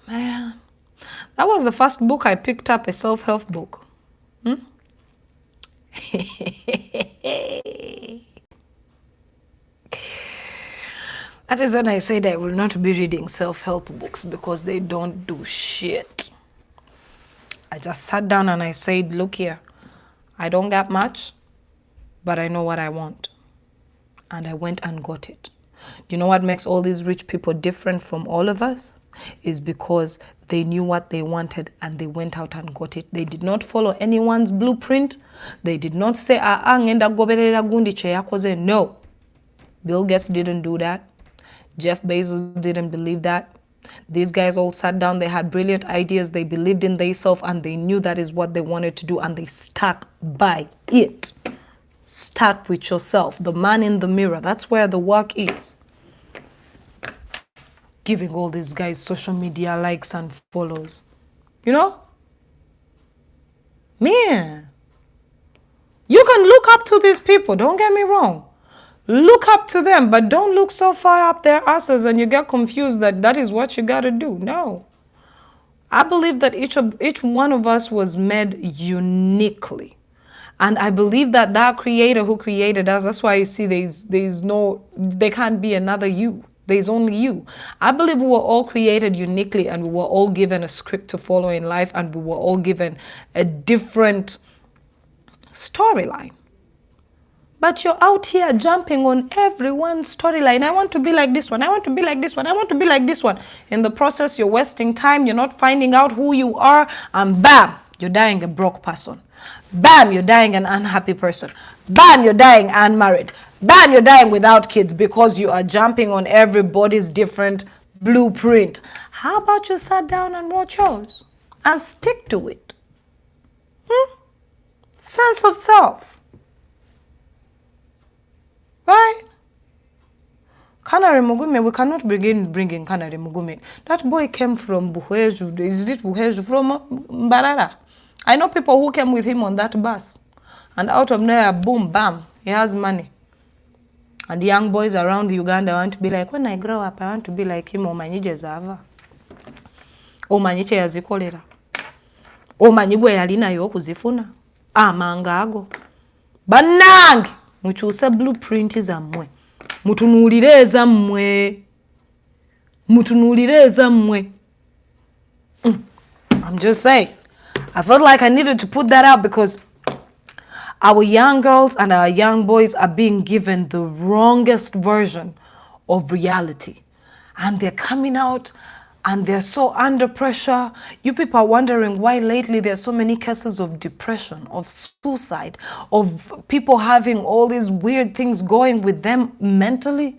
Man, that was the first book I picked up, a self-help book. That is when I said I will not be reading self-help books because they don't do shit. I just sat down and I said, look here, I don't got much, but I know what I want. and I went and got it. Do you know what makes all these rich people different from all of us? Is because they knew what they wanted and they went out and got it. They did not follow anyone's blueprint. They did not say, ngenda goberera gundi kye yakoze. No. Bill Gates didn't do that. Jeff Bezos didn't believe that. These guys all sat down. They had brilliant ideas. They believed in themselves and they knew that is what they wanted to do and they stuck by it. Start with yourself, the man in the mirror. That's where the work is. Giving all these guys social media likes and follows. You know? Man. You can look up to these people. Don't get me wrong. Look up to them, but don't look so far up their asses and you get confused that is what you got to do. No. I believe that each one of us was made uniquely. And I believe that creator who created us, that's why you see there can't be another you. There's only you. I believe we were all created uniquely and we were all given a script to follow in life and we were all given a different storyline. But you're out here jumping on everyone's storyline. I want to be like this one. I want to be like this one. I want to be like this one. In the process, you're wasting time. You're not finding out who you are. And bam, you're dying a broke person. Bam, you're dying an unhappy person. Bam, you're dying unmarried. Bam, you're dying without kids because you are jumping on everybody's different blueprint. How about you sat down and wrote yours and stick to it? Sense of self. Right? Kanare Mugume, we cannot begin bringing Kanare Mugume. That boy came from Buheju. Is it Buheju? From Mbarara. I know people who came with him on that bus. And out of nowhere, boom, bam, he has money. And young boys around Uganda want to be like, when I grow up, I want to be like him. Omanyije zava. Omanyiche yazikolera. Omanyigwe yalina yokuzifuna. Amanga ago. Banange. Muchuse blueprint zammwe. Mutunulire zammwe. Mutunulire zammwe. I'm just saying. I felt like I needed to put that out because our young girls and our young boys are being given the wrongest version of reality. And they're coming out and they're so under pressure. You people are wondering why lately there are so many cases of depression, of suicide, of people having all these weird things going with them mentally.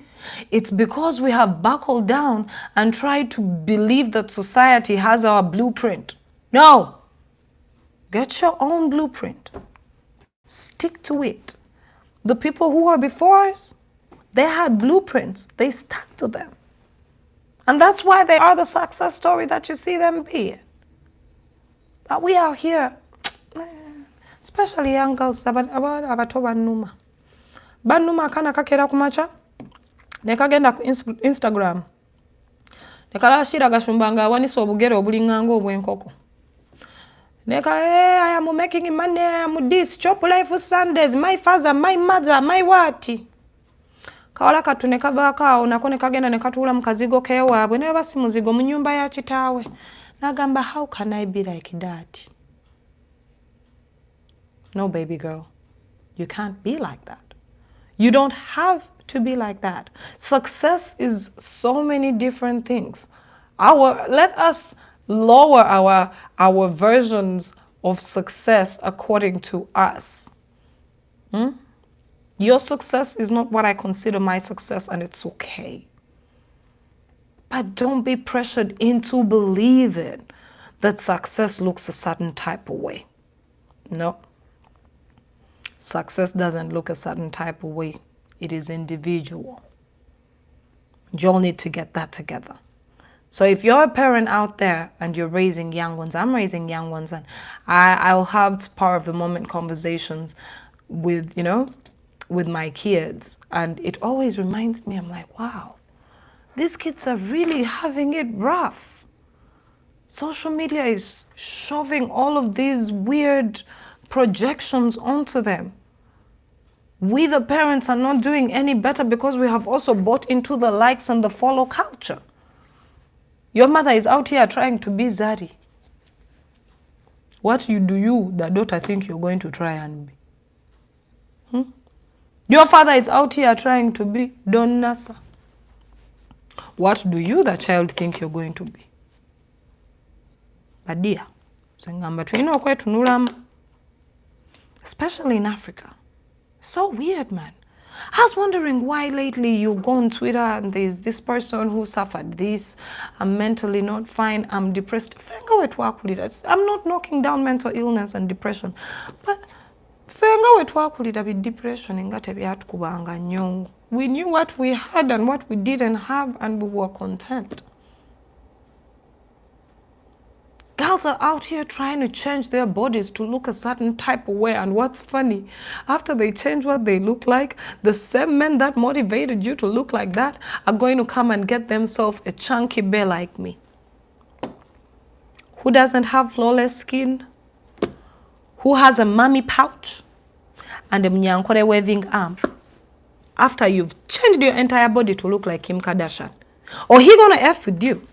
It's because we have buckled down and tried to believe that society has our blueprint. No. Get your own blueprint. Stick to it. The people who were before us, they had blueprints. They stuck to them. And that's why they are the success story that you see them being. But we are here, especially young girls, abatoba numa. Banuma kana kakera kumacha. Nekagenda ku Instagram. Nekalashira gashumbanga waniso obugere obulinganga obwenkoko. I am making money, I am this, chop life for Sundays, my father, my mother, my what? Kawala katuneka baka, unakone kagenda nekatula mkazigo kewa, bwene basi muzigo munyumba ya chitawe. Nagamba, how can I be like that? No, baby girl, you can't be like that. You don't have to be like that. Success is so many different things. Let us lower our versions of success according to us. Your success is not what I consider my success, and it's okay. But don't be pressured into believing that success looks a certain type of way. No. Success doesn't look a certain type of way. It is individual. You all need to get that together. So if you're a parent out there and you're raising young ones, I'm raising young ones, and I'll have spur of the moment conversations with, with my kids. And it always reminds me, I'm like, wow, these kids are really having it rough. Social media is shoving all of these weird projections onto them. We, the parents, are not doing any better because we have also bought into the likes and the follow culture. Your mother is out here trying to be Zari. What do you, the daughter, think you're going to try and be? Your father is out here trying to be Don Nasa. What do you, the child, think you're going to be? But dear, especially in Africa. So weird, man. I was wondering why lately you go on Twitter and there's this person who suffered this. I'm mentally not fine. I'm depressed. I'm not knocking down mental illness and depression. But depression we knew what we had and what we didn't have, and we were content. Girls are out here trying to change their bodies to look a certain type of way, and what's funny, after they change what they look like, the same men that motivated you to look like that are going to come and get themselves a chunky bear like me, who doesn't have flawless skin, who has a mummy pouch and a mnyankore waving arm, after you've changed your entire body to look like Kim Kardashian. Or he gonna F with you.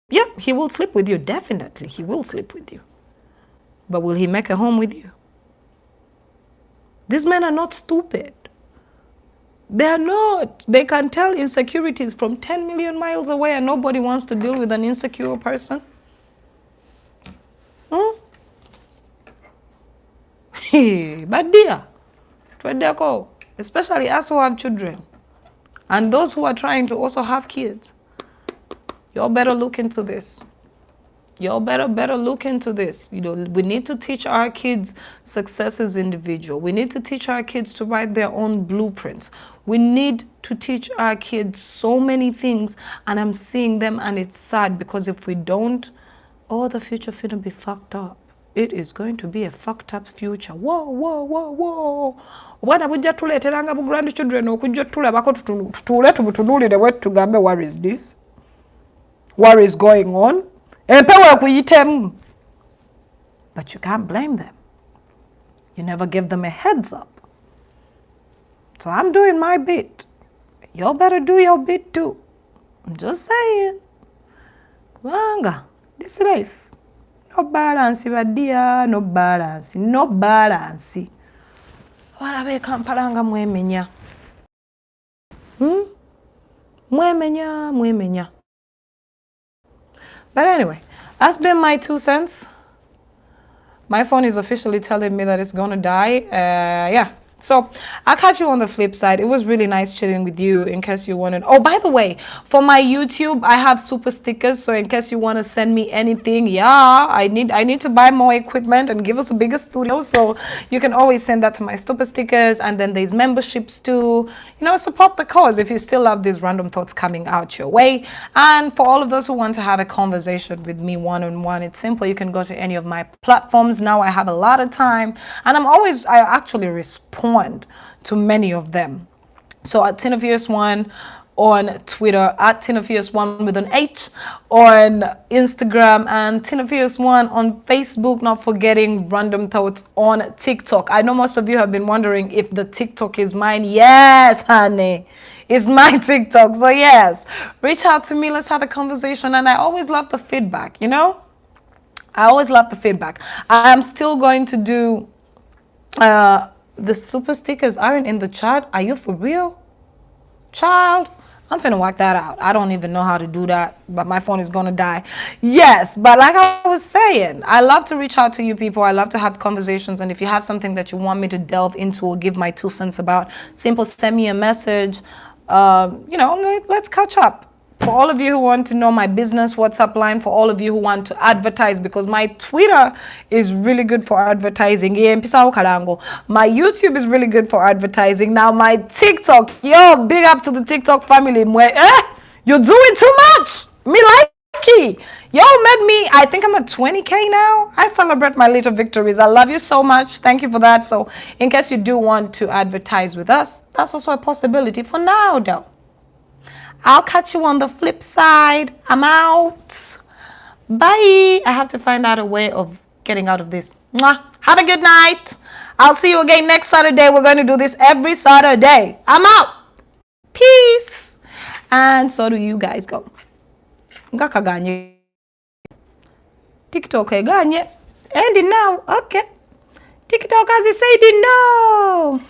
Yeah, he will sleep with you. Definitely, he will sleep with you. But will he make a home with you? These men are not stupid. They are not. They can tell insecurities from 10 million miles away, and nobody wants to deal with an insecure person. But dear, especially us who have children, and those who are trying to also have kids, y'all better look into this. Y'all better look into this. You know, we need to teach our kids success as individual. We need to teach our kids to write their own blueprints. We need to teach our kids so many things, and I'm seeing them, and it's sad, because if we don't, the future finna be fucked up. It is going to be a fucked up future. Whoa. When we just tuleteranga bu grandchildren okujja tulabako tutule tubutunulire wetu tugambe what is this? What is going on? Empewe kuyitemu. But you can't blame them. You never give them a heads up. So I'm doing my bit. Y'all better do your bit too. I'm just saying. Kubanga, this life. No balance, badia, no balance. Walabe kampalanga mwemenya. Mwemenya. But anyway, that's been my 2 cents. My phone is officially telling me that it's gonna die. Yeah. So I'll catch you on the flip side. It was really nice chilling with you, in case you wanted. Oh, by the way, for my YouTube, I have super stickers. So in case you want to send me anything, yeah, I need to buy more equipment and give us a bigger studio. So you can always send that to my super stickers. And then there's memberships too. You know, support the cause if you still love these random thoughts coming out your way. And for all of those who want to have a conversation with me one-on-one, it's simple. You can go to any of my platforms. Now I have a lot of time, and I actually respond to many of them. So at TinaFierce1 on Twitter, at TinaFierce1 with an H on Instagram, and TinaFierce1 on Facebook, not forgetting Random Thoughts on TikTok. I know most of you have been wondering if the TikTok is mine. Yes, honey, it's my TikTok. So yes, reach out to me, let's have a conversation. And I always love the feedback, you know? I always love the feedback. I'm still going to do the super stickers aren't in the chat. Are you for real? Child, I'm finna work that out. I don't even know how to do that, but my phone is gonna die. Yes, but like I was saying, I love to reach out to you people. I love to have conversations, and if you have something that you want me to delve into or give my 2 cents about, simple send me a message. You know, let's catch up. For all of you who want to know my business WhatsApp line, for all of you who want to advertise, because my Twitter is really good for advertising. My YouTube is really good for advertising. Now my TikTok, yo, big up to the TikTok family. You're doing too much. Me like it. Yo, met me. I think I'm at 20K now. I celebrate my little victories. I love you so much. Thank you for that. So in case you do want to advertise with us, that's also a possibility. For now, though, I'll catch you on the flip side. I'm out. Bye. I have to find out a way of getting out of this. Mwah. Have a good night. I'll see you again next Saturday. We're going to do this every Saturday. I'm out. Peace. And so do you guys go. Ngaka ganye. TikTok ganye. Ending now. Okay. TikTok as he said no.